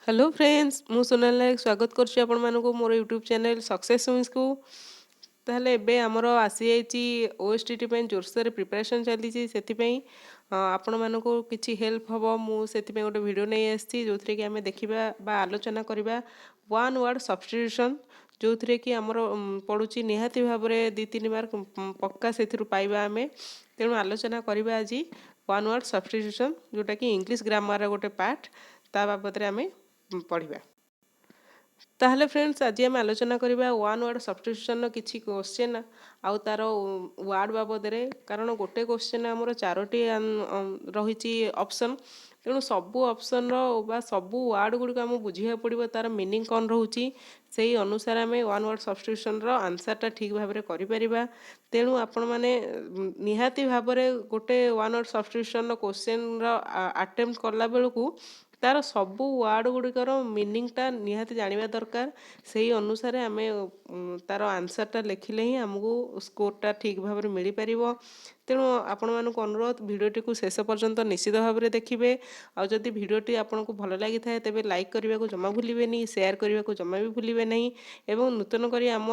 Hello friends मु सोनाल नायक स्वागत करुच्ची आपण मानक मोर यूट्यूब चैनल सक्सेस विंस को ताहले एबे हमर आसी जाइची ओएसटीटी पे जोरसोर प्रिपरेशन चली से आपण मानक किछि हेल्प हबो मु सेति पे गोटे वीडियो नै आछि जो थरे कि हमें देखिबा बा आलोचना करबा वन वर्ड सब्स्टिट्यूशन जो थरे कि हमर पडुची निहाती भाबरे 2-3 मार्क पक्का सेथिरु पाइबा हमें तेणु आलोचना करबा आज वन वर्ड सब्स्टिट्यूशन जोटा कि इंग्लिश ग्रामर रा गोटे पार्ट ता बाबत रे हमें पढ़िबा ताहले फ्रेंड्स आज आम आलोचना करबा वन वर्ड सब्स्टिट्यूशन किछि क्वेश्चन आउ तार वर्ड बाबद रे कारण गोटे क्वेश्चन हमर चारोटी रहिछि ऑप्शन तेणु सबू ऑप्शन रो बा सबू वर्ड गुडी हम बुझिया पड़िबो तार मीनिंग कोन रहउछि सेही अनुसार आम वन वर्ड सब्स्टिट्यूशन रो आंसर टा ठीक भाबरे रे करि परिबा तेणु आपण माने निहाती भाबरे गोटे वन वर्ड सब्स्टिट्यूशन रो क्वेश्चन रो अटेम्प्ट करला बेलकू तार सबू वर्ड गुड़िकर मीनिंगटा निहाती जानिबा दरकार सेही अनुसार आम तार आंसरटा लिखिले ही आमको स्कोरटा ठीक भाव में मिल पार तेणु आपण मानक अनुरोध भिडियोटी को शेष पर्यंत निश्चित भाव में देखिए आदि भिडियोटी आपको भल लगी था तेज लाइक करने को जमा भूलें शेयर करने को जमा भी भूलें नहीं एवं नूतन करी आम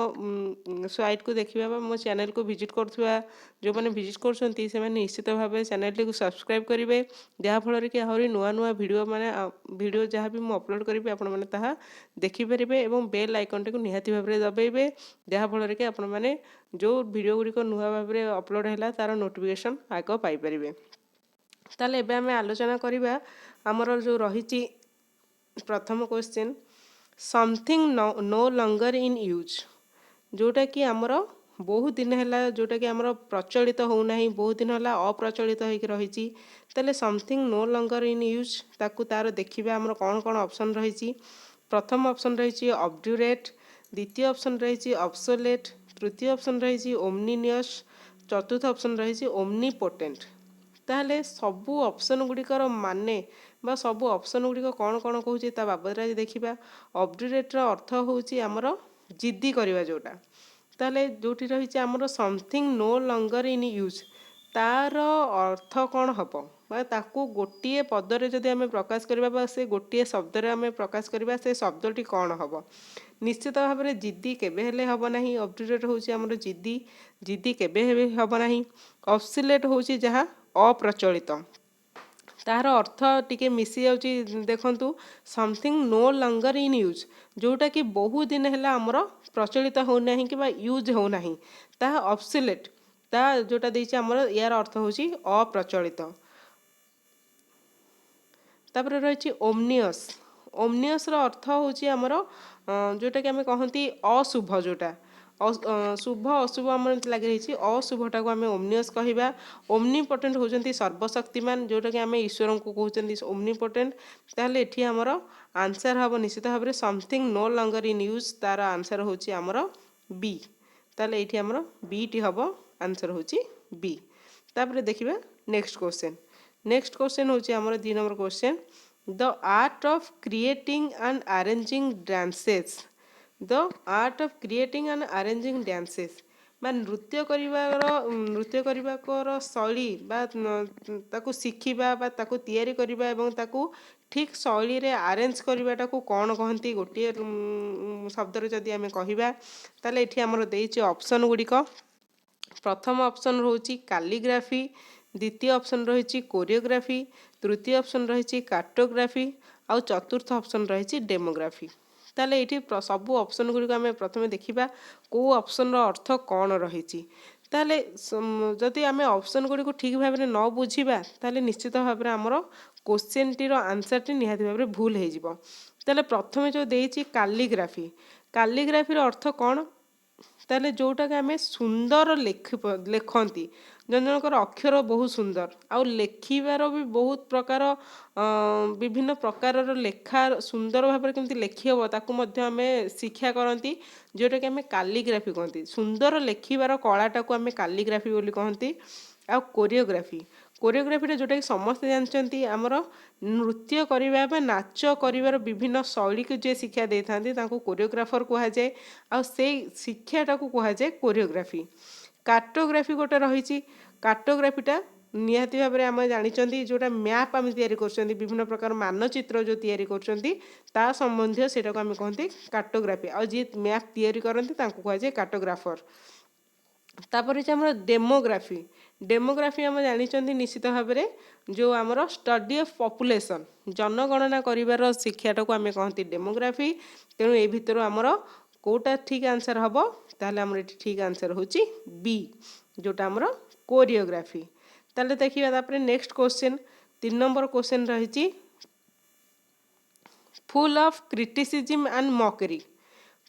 साइट को देखा मो चैनल को विजिट करुवा जो मैंने विजिट कर निश्चित भाव चैनल को सब्सक्राइब करेंगे जहाँफल कि आहरी नुआ नुआ भिडियो माने भिडियो जहाँ भी मुझे अपलोड करी आपण मैंने ताहा देखिपारे और बेल आइकन टी निहाती भाव में दबाइबे जहाँफल कि आपण मैंने जो भिडियो गुड़िक नुआ भाव में अपलोड है तार नोटिफिकेशन आग पाइपर ताले एबे आमे आलोचना करिबा हमर जो रहिछि प्रथम question something no longer in use जोटा कि हमर बहुत दिन है जोटा कि हमर प्रचलित होना बहुत दिन है अप्रचलित होकर रही ताले something no longer in use ताकू तार देखिबा हमर कौन कौन ऑप्शन रही प्रथम ऑप्शन रही ऑब्ड्यूरेट द्वितीय ऑप्शन रही ऑब्सोलेट तृतीय ऑप्शन रही ओमनिनियस चतुर्थ ऑप्शन रही ओमनीपोटेंट ताहले सबू ऑप्शन गुड़िकर माने बा सबू ऑप्शन गुड़िक कौन कौन कहूँ ता बाबद देखा ऑब्ड्यूरेट अर्थ होची आमर जिद्दी करवा जोटा ताहले जोटी रही आमर something no longer in use तार अर्थ कौन हम ताकू गोटे पदरे जदि आम प्रकाश करवा से गोटे शब्द आम प्रकाश करवा से शब्दटी कौन हम निश्चित भाव में जिद्दी केबे हेले हब नाही ऑब्ड्यूरेट होची आमर जिद्दी जिद्दी केबे हब नाही ऑब्सोलेट होची जहाँ अप्रचलित तार अर्थ टिके मिसी जाउची देखंतु something no longer in use जोटा कि बहुत दिन है आमर प्रचलित होना कि यूज होना ता ऑब्सोलेट ता जोटा देछि आमर यार अर्थ होची अप्रचलित तापर रही ओमनियस ओमनियस अर्थ होची आमर जोटा कि आम कहती अशुभ जोटा शुभ अशुभ आम लगी रही अशुभटा को आम ओमनियस कहवा ओमनीपोटेंट होती सर्वशक्तिमान जोटा कि आम ईश्वर को कहते ओमनीपोटेंट ताहले एठी आमर आंसर हम निश्चित भाव में something no longer in use तार आंसर होची आमर बी ताहले एठी आमर बी टी हम आंसर होची बी तापर देखिबा नेक्स्ट क्वेश्चन होची आमर 2 number question the art of creating and arranging dances the art of creating and arranging dances मान नृत्य कर शैली ताकू शिखिबा बा ताकू तैयारी करबा एवं ताकू ठीक शैली रे अरेंज करबाटा को कौन कहती गोटे शब्द जदि आम कहवा ताले एठी हमर देइछि ऑप्शन गुड़िक प्रथम ऑप्शन रोची कैलीग्राफी द्वितीय ऑप्शन रही कोरियोग्राफी तृतीय ऑप्शन रही कार्टोग्राफी आउ चतुर्थ ऑप्शन रही डेमोग्राफी ताले ये सबू ऑप्शन गुड़िक आम प्रथम देखा कौ ऑप्शन अर्थ कौन रही ताले जदि आम ऑप्शन गुड़ी ठीक भाव में न बुझा ताले निश्चित भाव में आमर क्वेश्चन टीर आंसर टी निहाती भाव में भूल हो ताले प्रथम जो देइछि कैलीग्राफी अर्थ कौन ताले जोटा कि आम सुंदर लेखती जन जनकर अक्षर बहुत सुंदर आउ लेखिबार भी बहुत प्रकार विभिन्न प्रकार लेखा सुंदर भाव में केमती लेखि हम ताकू आम शिक्षा करती जोटा कि आम कैलीग्राफी कहती सुंदर लेखिबार कलाटा को आम कैलीग्राफी बोली कहती आ कोरियोग्राफी जोटा कि समस्ते जानते आमर नृत्य करबा बा नाच करिवार विभिन्न शैली को जे शिक्षा दे था कोरियोग्राफर कह जाए आ से शिक्षाटा को कह जाए कोरियोग्राफी कार्टोग्राफी गोटे रही कार्टोग्राफीटा निहाती भाव में आम जानी जोटा मैप आम तैयारी कर विभिन्न प्रकार मानचित्र जो तैयारी कर संबंधी से आम कहते कार्टोग्राफी आ जी मैप तैयारी करती कहुए कार्टोग्राफर। तापर आम डेमोग्राफी डेमोग्राफी आम जानी निश्चित भाव में जो आमर स्टडी ऑफ पॉपुलेशन जनगणना कर शिक्षाटा को आम कहती डेमोग्राफी। तेणु ये भितर आमर कोटा ठीक आंसर हम ताहले आमर ये ठीक आंसर होची बी जोटा आमर कोरियोग्राफी। ताहले देखिए तापर नेक्स्ट क्वेश्चन 3 नंबर क्वेश्चन रही full of criticism and mockery.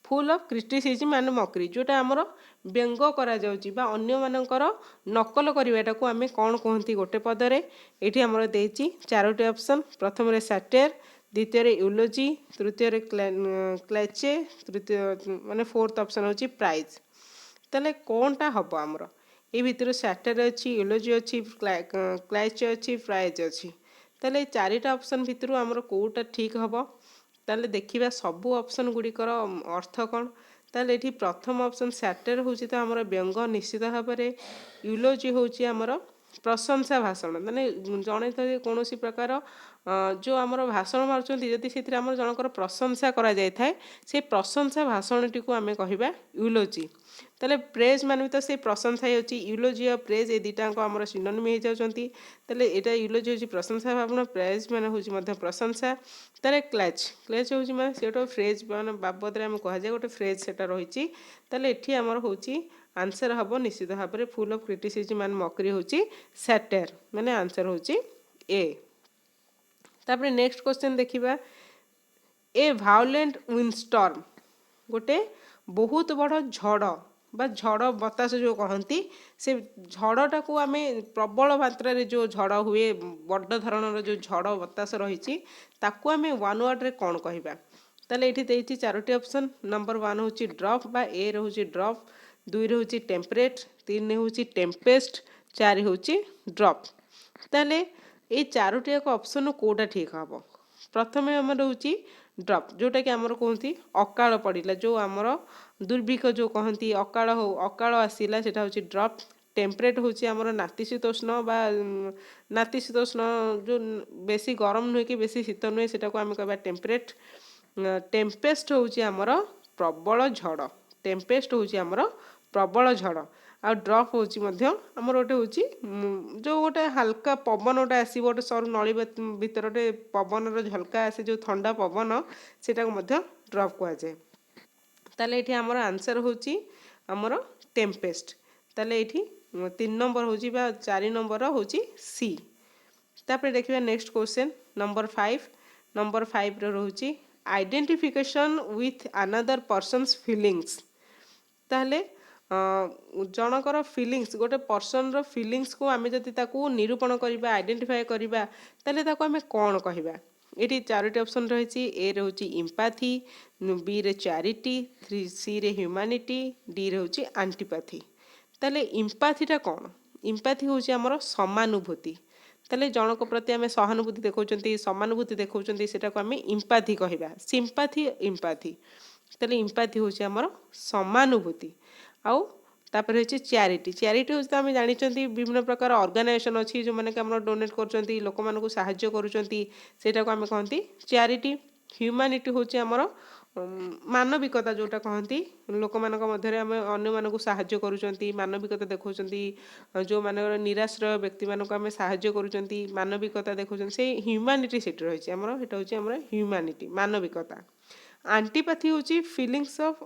Full of criticism and mockery जोटा आमर व्यंग करा जाउची बा अन्य मानकर नकल करवाटा को आम कौन कहती गोटे पदरे ये आमर देती 4टी ऑप्शन। प्रथम रे सैटायर, द्वितीय यूलोजी, तृतीय क्लेचे, तृतीय माने फोर्थ ऑप्शन होची प्राइज। ताले कौनटा हम आमर ये भितर सैटायर अच्छी, यूलोजी अच्छी, क्लेचे अच्छी, प्राइज अच्छी। ताले 4टा ऑप्शन भितर आमर कोटा ठीक हम ताले देखिबा सबु ऑप्शन गुड़िकर अर्थ कौन। ताले ये प्रथम ऑप्शन सैटायर होची तो आमर व्यंग निश्चित भाव में। यूलोजी होची आमर प्रशंसा भाषण माने जड़े तो कौन प्रकार जो आमर भाषण मार्चंट जदि से जनकर प्रशंसा करा जाय थाए से प्रशंसा भाषणटी को आम कहवा यूलोजी। ताले प्रेज मान भी तो से प्रशंसा ही होची यूलोजी और प्रेज ये दुटा आमर सिनोनिम हो जाती। ताले एटा यूलोजी होची प्रशंसा भावना, प्रेज मान होची मध्य प्रशंसा। ताले क्लैच क्लैच होची माने से गोटे फ्रेज मान बाबद आम कह जाए गोटे फ्रेज सेटा रही। ताले एठी आमर होची आंसर हम निश्चित भाव में full of criticism and mockery होची सैटायर माने आंसर होची ए। तापर नेक्स्ट क्वेश्चन देखिबा ए वायोलेंट विंडस्टॉर्म गोटे बहुत बड़ झड़ बा झड़ बतास जो कहती से झड़टा को आम प्रबल मात्रा जो झड़ हुए बड़ धरणर जो झड़ बतास रही आम वन वर्ड रे कौन कहवा। ताले ये देती 4टी ऑप्शन। नंबर 1 हूँ ड्रॉप बा ए रोचे ड्रॉप, 2 रे हूँ टेम्परेट, 3 रे हूँ टेम्पेस्ट, 4 हूँ ड्रॉप। ताले ये 4टी एक ऑप्शन कोटा ठीक हम। प्रथम आम रोचे ड्रॉप जोटा कि आमर कहती अकाल पड़ा जो आमर दुर्भिक्ष जो कहती अकाल हो अकाल आसला से हूँ ड्रॉप। टेम्परेट हूँ आमर नातिशीतोष्ण बा नातिशीतोष्ण जो बेसी गरम नुहे कि बेसी शीत नुहे से आम कह टेम्परेट। टेम्पेस्ट हूँ आमर प्रबल झड़, टेम्पेस्ट हूँ आमर प्रबल झड़। आ ड्रॉप हूँ आमर गोटे हूँ जो गोटे हाल्का पवन गोटे आसो गोटे सर नली भीतर गोटे पवन झलका आसे जो ठंडा पवन से ड्रॉप कहुए। ताले ये आमर आंसर हूँ आमर टेम्पेस्ट। ताले ये 3 नंबर हूँ 4 नंबर हूँ सी। तापर देखिए नेक्स्ट क्वेश्चन नंबर 5। नंबर 5 रोचे identification with another persons feelings. ताहले जनकर फीलिंग्स गोटे पर्सन रो फीलिंग्स को आम जदि ताकू निरूपण करवा आइडेंटिफाई करवा ताहले ताकू आम कौन कहवा। ये 4टी ऑप्शन रही। ए रोचे इम्पाथी, बी रे चैरिटी, सी रे ह्यूमैनिटी, डी रे होची एंटीपैथी। ताले इम्पाथीटा कौन। इम्पाथी होची आमर समानुभूति। ताले जनक प्रति आम सहानुभूति देखा समानुभूति देखा से आम इम्पाथी कहवा। सिंपाथी इम्पाथी ताले इम्पाथी हूँ आमर समानुभूति। आउ तापर होची चैरिटी। चैरिटी हूँ तो आम जानी विभिन्न प्रकार ऑर्गेनाइजेशन अच्छी जो मैंने आम डोनेट कर लोक मानक साहाय्य करूँगा को आम कहती चैरिटी। ह्यूमैनिटी हूँ आमर मानविकता जोटा कहती लोक मान मध्य आम अन्य मानक साहाय्य करूँ मानविकता देखा जो मान निराश्रय व्यक्ति मानक आम साहाय्य करूँ मानविकता देखा से ह्यूमैनिटी से रही आमर ये हूँ आमर ह्यूमैनिटी मानविकता। एंटीपैथी हूँ फिलिंग्स ऑफ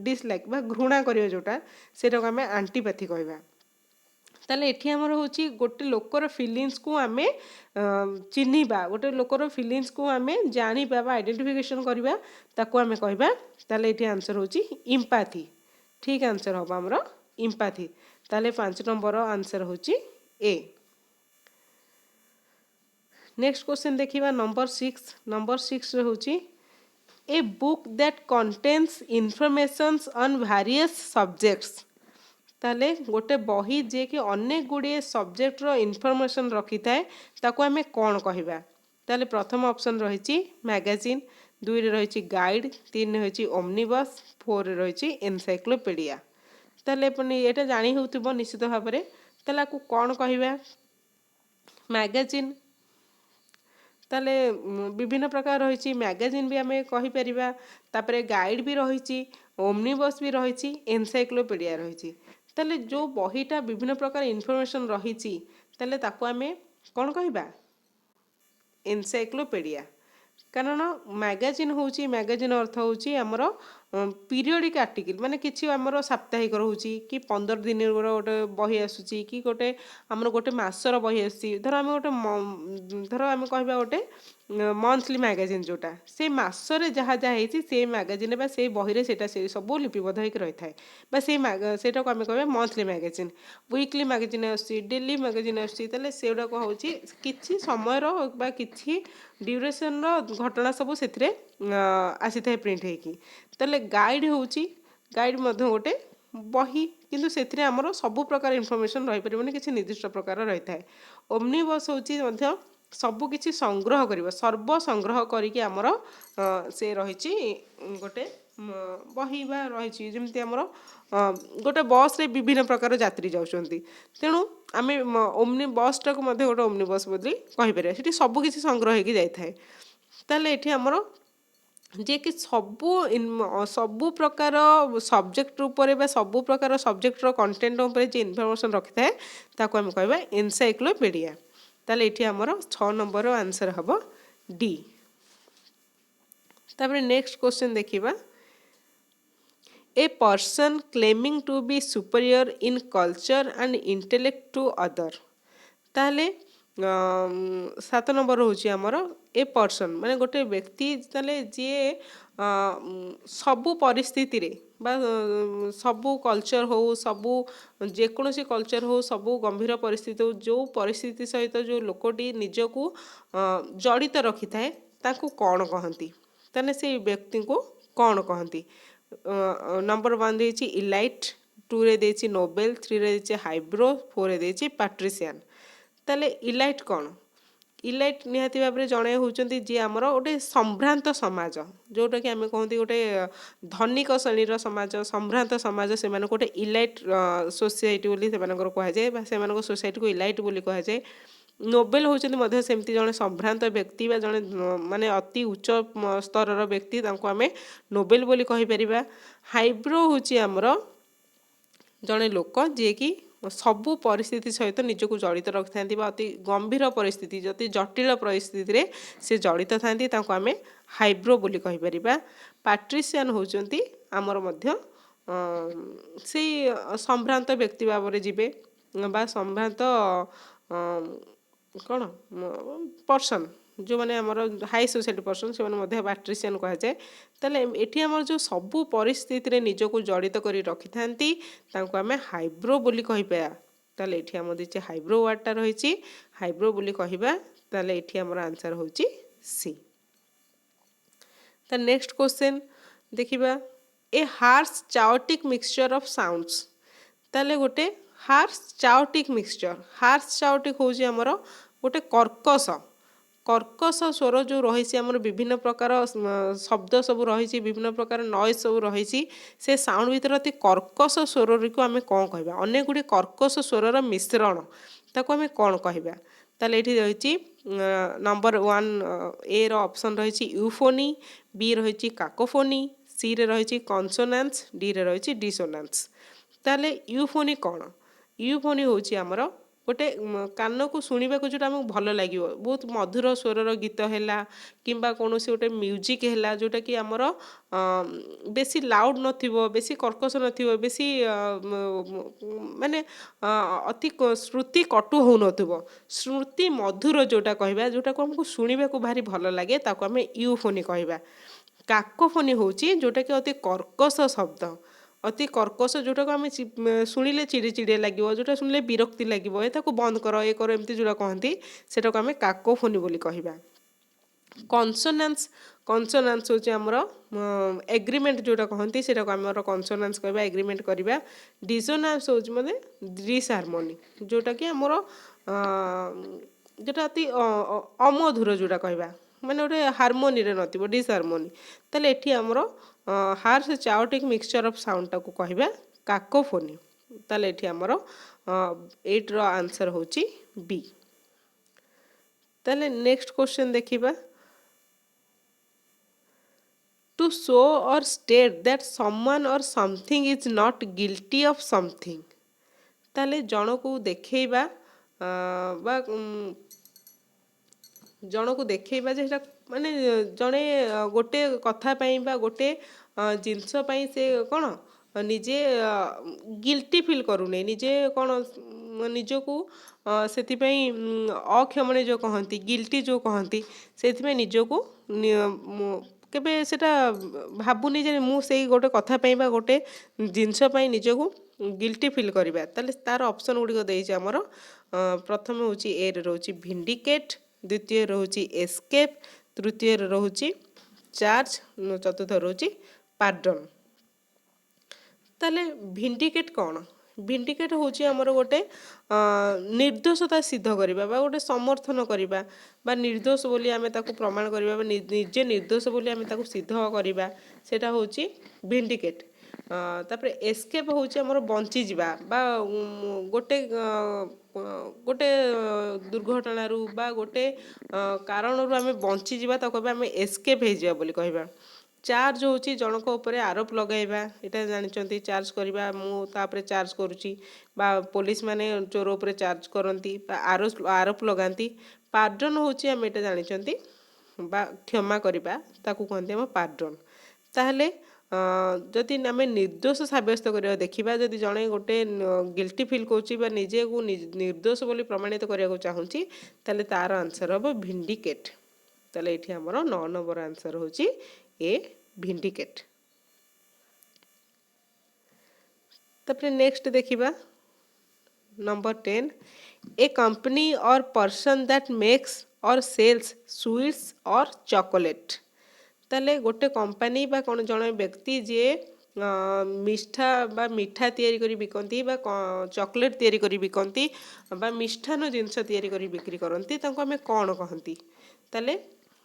डिसलाइक बा घृणा करिया जोटा सेटा को आम एंटीपैथी कहवा। ताले एठी आमर हूँ गोटे लोकर फिलिंग्स को आम चिन्हिबा गोटे लोकर फिलिंग्स को आम जानिबा बा आइडेंटिफिकेशन करबा ताको आम कहबा। ताले एठी आंसर हूँ इम्पाथी। ठीक आंसर हम आमर इम्पाथी। ताले 5 नंबर आंसर हूँ ए। नेक्स्ट क्वेश्चन देखिबा नंबर 6। नंबर 6 रे हूँ a book that contains informations on various subjects. ताले गोटे बही जे कि अनेक गुड़िए सब्जेक्ट रो इनफॉरमेशन रखी थाए ताको आमे कौन कहबा। ताले प्रथम ऑप्शन रही मैगजीन, 2 रे रही गाइड, 3 रही ओमनिबस, 4 रे रही एनसाइक्लोपीडिया। ताले ये जानी होउथिबो निश्चित भाव में ତାହେଲେ ଆକୁ କ'ଣ କହିବା? ମ୍ୟାଗାଜିନ୍। ତାହେଲେ ବିଭିନ୍ନ ପ୍ରକାର ରହିଛି, ମ୍ୟାଗାଜିନ୍ ବି ଆମେ କହିପାରିବା, ତାପରେ ଗାଇଡ଼ ବି ରହିଛି, ଓମନିବସ୍ ବି ରହିଛି, ଏନସାଇକ୍ଲୋପିଡ଼ିଆ ରହିଛି। ତାହେଲେ ଯେଉଁ ବହିଟା ବିଭିନ୍ନ ପ୍ରକାର ଇନଫର୍ମେସନ୍ ରହିଛି ତାହେଲେ ତାକୁ ଆମେ କ'ଣ କହିବା? ଏନସାଇକ୍ଲୋପିଡ଼ିଆ। କାରଣ ମ୍ୟାଗାଜିନ୍ ହେଉଛି, ମ୍ୟାଗାଜିନ୍ ଅର୍ଥ ହେଉଛି ଆମର ପିରିୟଡ଼ିକ୍ ଆର୍ଟିକିଲ୍, ମାନେ କିଛି ଆମର ସାପ୍ତାହିକ ରହୁଛି କି 15 ଦିନର ଗୋଟେ ବହି ଆସୁଛି କି ଗୋଟେ ଆମର ଗୋଟେ ମାସର ବହି ଆସୁଛି। ଧର ଆମେ ଗୋଟେ ଧର ଆମେ କହିବା ଗୋଟେ ମନ୍ଥଲି ମ୍ୟାଗାଜିନ୍ ଯେଉଁଟା ସେ ମାସରେ ଯାହା ଯାହା ହେଇଛି ସେଇ ମ୍ୟାଗାଜିନ୍ ବା ସେଇ ବହିରେ ସେଇଟା ସେ ସବୁ ଲିପିବଦ୍ଧ ହେଇକି ରହିଥାଏ, ବା ସେଇ ସେଇଟାକୁ ଆମେ କହିବା ମନ୍ଥଲି ମ୍ୟାଗାଜିନ୍। ୱିକଲି ମ୍ୟାଗାଜିନ୍ ଆସୁଛି, ଡେଲି ମ୍ୟାଗାଜିନ୍ ଆସୁଛି, ତାହେଲେ ସେଗୁଡ଼ାକ ହେଉଛି କିଛି ସମୟର ବା କିଛି ଡ୍ୟୁରେସନ୍ର ଘଟଣା ସବୁ ସେଥିରେ ଆସିଥାଏ ପ୍ରିଣ୍ଟ ହେଇକି। ତାହେଲେ ଗାଇଡ଼ ହେଉଛି, ଗାଇଡ଼ ମଧ୍ୟ ଗୋଟେ ବହି, କିନ୍ତୁ ସେଥିରେ ଆମର ସବୁ ପ୍ରକାର ଇନଫର୍ମେସନ୍ ରହିପାରିବନି, କିଛି ନିର୍ଦ୍ଦିଷ୍ଟ ପ୍ରକାର ରହିଥାଏ। ଓମନିବସ୍ ହେଉଛି ମଧ୍ୟ ସବୁ କିଛି ସଂଗ୍ରହ କରିବ, ସର୍ବ ସଂଗ୍ରହ କରିକି ଆମର ସେ ରହିଛି ଗୋଟେ ବହି ବା ରହିଛି। ଯେମିତି ଆମର ଗୋଟେ ବସ୍ରେ ବିଭିନ୍ନ ପ୍ରକାର ଯାତ୍ରୀ ଯାଉଛନ୍ତି, ତେଣୁ ଆମେ ଓମନି ବସ୍ଟାକୁ ମଧ୍ୟ ଗୋଟେ ଓମନି ବସ୍ ବୋଲି କହିପାରିବା, ସେଠି ସବୁ କିଛି ସଂଗ୍ରହ ହେଇକି ଯାଇଥାଏ। ତାହେଲେ ଏଠି ଆମର ଯିଏକି ସବୁ ପ୍ରକାର ସବଜେକ୍ଟ ଉପରେ ବା ସବୁ ପ୍ରକାର ସବଜେକ୍ଟର କଣ୍ଟେଣ୍ଟ ଉପରେ ଯେ ଇନଫର୍ମେସନ୍ ରଖିଥାଏ ତାକୁ ଆମେ କହିବା ଏନସାଇକ୍ଲୋପିଡ଼ିଆ। ତାହେଲେ ଏଠି ଆମର 6 ନମ୍ବରର ଆନ୍ସର ହେବ ଡି। ତାପରେ ନେକ୍ସଟ କ୍ୱେଶ୍ଚନ୍ ଦେଖିବା। A person claiming to be superior in culture and intellect to other। ତାହେଲେ 7 ନମ୍ବର ହେଉଛି ଆମର ଏ ପର୍ସନ୍, ମାନେ ଗୋଟେ ବ୍ୟକ୍ତି ତାହେଲେ ଯିଏ ସବୁ ପରିସ୍ଥିତିରେ ବା ସବୁ କଲଚର ହେଉ, ସବୁ ଯେକୌଣସି କଲଚର ହେଉ, ସବୁ ଗମ୍ଭୀର ପରିସ୍ଥିତି ହେଉ, ଯେଉଁ ପରିସ୍ଥିତି ସହିତ ଯେଉଁ ଲୋକଟି ନିଜକୁ ଜଡ଼ିତ ରଖିଥାଏ ତାକୁ କ'ଣ କହନ୍ତି? ତାହେଲେ ସେଇ ବ୍ୟକ୍ତିଙ୍କୁ କ'ଣ କହନ୍ତି? ନମ୍ବର 1 ଦେଇଛି ଇଲାଇଟ୍, 2ରେ ଦେଇଛି ନୋବେଲ, 3ରେ ଦେଇଛି ହାଇବ୍ରୋ, 4ରେ ଦେଇଛି ପାଟ୍ରିସିଆନ୍। ତାହେଲେ ଇଲାଇଟ୍ କ'ଣ? ଇଲାଇଟ୍ ନିହାତି ଭାବରେ ଜଣେ ହେଉଛନ୍ତି ଯିଏ ଆମର ଗୋଟେ ସମ୍ଭ୍ରାନ୍ତ ସମାଜ, ଯେଉଁଟାକି ଆମେ କହନ୍ତି ଗୋଟେ ଧନିକ ଶ୍ରେଣୀର ସମାଜ, ସମ୍ଭ୍ରାନ୍ତ ସମାଜ, ସେମାନଙ୍କୁ ଗୋଟେ ଇଲାଇଟ୍ ସୋସାଇଟି ବୋଲି ସେମାନଙ୍କର କୁହାଯାଏ, ବା ସେମାନଙ୍କ ସୋସାଇଟିକୁ ଇଲାଇଟ୍ ବୋଲି କୁହାଯାଏ। ନୋବେଲ ହେଉଛନ୍ତି ମଧ୍ୟ ସେମିତି ଜଣେ ସମ୍ଭ୍ରାନ୍ତ ବ୍ୟକ୍ତି ବା ଜଣେ ମାନେ ଅତି ଉଚ୍ଚ ସ୍ତରର ବ୍ୟକ୍ତି, ତାଙ୍କୁ ଆମେ ନୋବେଲ ବୋଲି କହିପାରିବା। ହାଇବ୍ରୋ ହେଉଛି ଆମର ଜଣେ ଲୋକ ଯିଏକି ସବୁ ପରିସ୍ଥିତି ସହିତ ନିଜକୁ ଜଡ଼ିତ ରଖିଥାନ୍ତି ବା ଅତି ଗମ୍ଭୀର ପରିସ୍ଥିତି, ଅତି ଜଟିଳ ପରିସ୍ଥିତିରେ ସେ ଜଡ଼ିତ ଥାନ୍ତି, ତାଙ୍କୁ ଆମେ ହାଇବ୍ରୋ ବୋଲି କହିପାରିବା। ପାଟ୍ରିସିଆନ୍ ହେଉଛନ୍ତି ଆମର ମଧ୍ୟ ସେଇ ସମ୍ଭ୍ରାନ୍ତ ବ୍ୟକ୍ତି ଭାବରେ ଯିବେ ବା ସମ୍ଭ୍ରାନ୍ତ କ'ଣ ପର୍ସନ୍, ଯେଉଁମାନେ ଆମର ହାଇ ସୋସାଇଟି ପର୍ସନ୍, ସେମାନେ ମଧ୍ୟ ପାଟ୍ରିସିଆନ୍ କୁହାଯାଏ। ତାହେଲେ ଏଠି ଆମର ଯେଉଁ ସବୁ ପରିସ୍ଥିତିରେ ନିଜକୁ ଜଡ଼ିତ କରି ରଖିଥାନ୍ତି ତାଙ୍କୁ ଆମେ ହାଇବ୍ରୋ ବୋଲି କହିବା। ତାହେଲେ ଏଠି ଆମର ଦେଇଛି ହାଇବ୍ରୋ ୱାର୍ଡ଼ଟା ରହିଛି, ହାଇବ୍ରୋ ବୋଲି କହିବା। ତାହେଲେ ଏଠି ଆମର ଆନ୍ସର ହେଉଛି ସି। ତାହେଲେ ନେକ୍ସଟ କ୍ୱେଶ୍ଚନ୍ ଦେଖିବା। ଏ ହାର୍ସ ଚାଓଟିକ୍ ମିକ୍ସଚର ଅଫ୍ ସାଉଣ୍ଡସ୍। ତାହେଲେ ଗୋଟେ ହାର୍ସ ଚାଓଟିକ୍ ମିକ୍ସଚର, ହାର୍ସ ଚାଓଟିକ୍ ହେଉଛି ଆମର ଗୋଟେ କର୍କଶ ସ୍ୱର ଯେଉଁ ରହିଛି, ଆମର ବିଭିନ୍ନ ପ୍ରକାର ଶବ୍ଦ ସବୁ ରହିଛି, ବିଭିନ୍ନ ପ୍ରକାର ନଏଜ୍ ସବୁ ରହିଛି, ସେ ସାଉଣ୍ଡ ଭିତରେ ଅତି କର୍କଶ ସ୍ୱରକୁ ଆମେ କ'ଣ କହିବା? ଅନେକ ଗୁଡ଼ିଏ କର୍କଶ ସ୍ୱରର ମିଶ୍ରଣ, ତାକୁ ଆମେ କ'ଣ କହିବା? ତାହେଲେ ଏଠି ରହିଛି ନମ୍ବର 1 ଏର ଅପସନ୍ ରହିଛି ୟୁଫୋନି, ବି ରହିଛି କାକୋଫୋନି, ସିରେ ରହିଛି କନସୋନାନ୍ସ, ଡିରେ ରହିଛି ଡିସୋନାନ୍ସ। ତାହେଲେ ୟୁଫୋନି କ'ଣ? ୟୁଫୋନି ହେଉଛି ଆମର ଗୋଟେ କାନକୁ ଶୁଣିବାକୁ ଯେଉଁଟା ଆମକୁ ଭଲ ଲାଗିବ, ବହୁତ ମଧୁର ସ୍ୱରର ଗୀତ ହେଲା କିମ୍ବା କୌଣସି ଗୋଟେ ମ୍ୟୁଜିକ୍ ହେଲା ଯେଉଁଟାକି ଆମର ବେଶୀ ଲାଉଡ଼ ନଥିବ, ବେଶୀ କର୍କଶ ନଥିବ, ବେଶୀ ମାନେ ଅତି ଶ୍ରୁତି କଟୁ ହେଉନଥିବ, ଶ୍ରୁତି ମଧୁର ଯେଉଁଟା କହିବା, ଯେଉଁଟାକୁ ଆମକୁ ଶୁଣିବାକୁ ଭାରି ଭଲ ଲାଗେ, ତାକୁ ଆମେ ୟୁଫୋନି କହିବା। କାକୋଫୋନି ହେଉଛି ଯେଉଁଟାକି ଅତି କର୍କଶ ଶବ୍ଦ, ଅତି କର୍କଶ, ଯେଉଁଟାକୁ ଆମେ ଶୁଣିଲେ ଚିଡ଼ିଚିଡ଼ିଆ ଲାଗିବ, ଯେଉଁଟା ଶୁଣିଲେ ବିରକ୍ତି ଲାଗିବ, ତାକୁ ବନ୍ଦ କର, ଏ କର, ଏମିତି ଯେଉଁଟା କହନ୍ତି ସେଟାକୁ ଆମେ କାକୋଫୋନି ବୋଲି କହିବା। କନସୋନାନ୍ସ ହେଉଛି ଆମର ଏଗ୍ରିମେଣ୍ଟ ଯେଉଁଟା କହନ୍ତି, ସେଟାକୁ ଆମର କନସୋନାନ୍ସ କହିବା, ଏଗ୍ରିମେଣ୍ଟ କରିବା। ଡିସୋନାନ୍ସ ହେଉଛି ମାନେ ଡିସହାରମୋନି, ଯେଉଁଟାକି ଆମର ଯେଉଁଟା ଅତି ଅମଧୁର ଯେଉଁଟା କହିବା, ମାନେ ଗୋଟେ ହାରମୋନିରେ ନଥିବ, ଡିସହାରମୋନି। ତାହେଲେ ଏଠି ଆମର ହାର୍ସ ଚାଓଟିକ୍ ମିକ୍ସଚର ଅଫ୍ ସାଉଣ୍ଡଟାକୁ କହିବା କାକୋଫୋନି। ତାହେଲେ ଏଠି ଆମର एट्र आंसर होची बी। ताले नेक्स्ट क्वेश्चन देखिबा टू शो और स्टेट दैट समवन और something is not guilty of something. ताले जणको देखैबा बा ଜଣକୁ ଦେଖେଇବା ଯେ ସେଟା ମାନେ ଜଣେ ଗୋଟେ କଥା ପାଇଁ ବା ଗୋଟେ ଜିନିଷ ପାଇଁ ସେ କ'ଣ ନିଜେ ଗିଲ୍ଟି ଫିଲ୍ କରୁନି, ନିଜେ କ'ଣ ନିଜକୁ ସେଥିପାଇଁ ଅକ୍ଷମଣୀୟ ଯେଉଁ କହନ୍ତି, ଗିଲ୍ଟି ଯେଉଁ କହନ୍ତି, ସେଥିପାଇଁ ନିଜକୁ କେବେ ସେଟା ଭାବୁନି ଯେ ମୁଁ ସେଇ ଗୋଟେ କଥା ପାଇଁ ବା ଗୋଟେ ଜିନିଷ ପାଇଁ ନିଜକୁ ଗିଲ୍ଟି ଫିଲ୍ କରିବା। ତାହେଲେ ତାର ଅପସନ୍ ଗୁଡ଼ିକ ଦେଇଛି ଆମର ପ୍ରଥମେ ହେଉଛି ଏରେ ରହୁଛି ଭିଣ୍ଡିକେଟ୍, ଦ୍ୱିତୀୟ ରହୁଛି ଏସ୍କେପ୍, ତୃତୀୟରେ ରହୁଛି ଚାର୍ଜ, ଚତୁର୍ଥ ରହୁଛି ପାର୍ଡନ୍। ତାହେଲେ ଭିଣ୍ଡିକେଟ୍ କ'ଣ? ଭିଣ୍ଡିକେଟ୍ ହେଉଛି ଆମର ଗୋଟେ ନିର୍ଦ୍ଦୋଷତା ସିଦ୍ଧ କରିବା ବା ଗୋଟେ ସମର୍ଥନ କରିବା ବା ନିର୍ଦ୍ଦୋଷ ବୋଲି ଆମେ ତାକୁ ପ୍ରମାଣ କରିବା ବା ନିଜେ ନିର୍ଦ୍ଦୋଷ ବୋଲି ଆମେ ତାକୁ ସିଦ୍ଧ କରିବା, ସେଇଟା ହେଉଛି ଭିଣ୍ଡିକେଟ୍। ତାପରେ ଏସ୍କେପ୍ ହେଉଛି ଆମର ବଞ୍ଚିଯିବା ବା ଗୋଟେ ଗୋଟେ ଦୁର୍ଘଟଣାରୁ ବା ଗୋଟେ କାରଣରୁ ଆମେ ବଞ୍ଚିଯିବା, ତାକୁ ଏବେ ଆମେ ଏସ୍କେପ୍ ହେଇଯିବା ବୋଲି କହିବା। ଚାର୍ଜ ହେଉଛି ଜଣଙ୍କ ଉପରେ ଆରୋପ ଲଗାଇବା, ଏଇଟା ଜାଣିଛନ୍ତି ଚାର୍ଜ କରିବା, ମୁଁ ତାପରେ ଚାର୍ଜ କରୁଛି ବା ପୋଲିସ ମାନେ ଚୋର ଉପରେ ଚାର୍ଜ କରନ୍ତି ବା ଆରୋପ ଲଗାନ୍ତି। ପାର୍ଡନ୍ ହେଉଛି ଆମେ ଏଇଟା ଜାଣିଛନ୍ତି ବା କ୍ଷମା କରିବା, ତାକୁ କୁହନ୍ତି ଆମ ପାର୍ଡନ୍। ତାହେଲେ ଯଦି ଆମେ ନିର୍ଦ୍ଦୋଷ ସାବ୍ୟସ୍ତ କରିବା ଦେଖିବା, ଯଦି ଜଣେ ଗୋଟେ ଗିଲ୍ଟି ଫିଲ୍ କରୁଛି ବା ନିଜକୁ ନିର୍ଦ୍ଦୋଷ ବୋଲି ପ୍ରମାଣିତ କରିବାକୁ ଚାହୁଁଛି, ତାହେଲେ ତାର ଆନ୍ସର ହେବ ଭିଣ୍ଡିକେଟ୍। ତାହେଲେ ଏଇଠି ଆମର 9 ନମ୍ବର ଆନ୍ସର ହେଉଛି ଏ ଭିଣ୍ଡିକେଟ୍। ତାପରେ ନେକ୍ସଟ ଦେଖିବା ନମ୍ବର 10 ए कंपनी और पर्सन दैट मेक्स और सेल्स स्वीट्स और चॉकलेट। ताले गोटे कंपनी बा कौन जड़े व्यक्ति जे मिठा बा मिठा तैयारी करी बिकती बा चॉकलेट तैयारी करी बिकती बा मिष्ठान जिनस तैयारी करी बिक्री करती, तांको आमे कौन कहती? ताले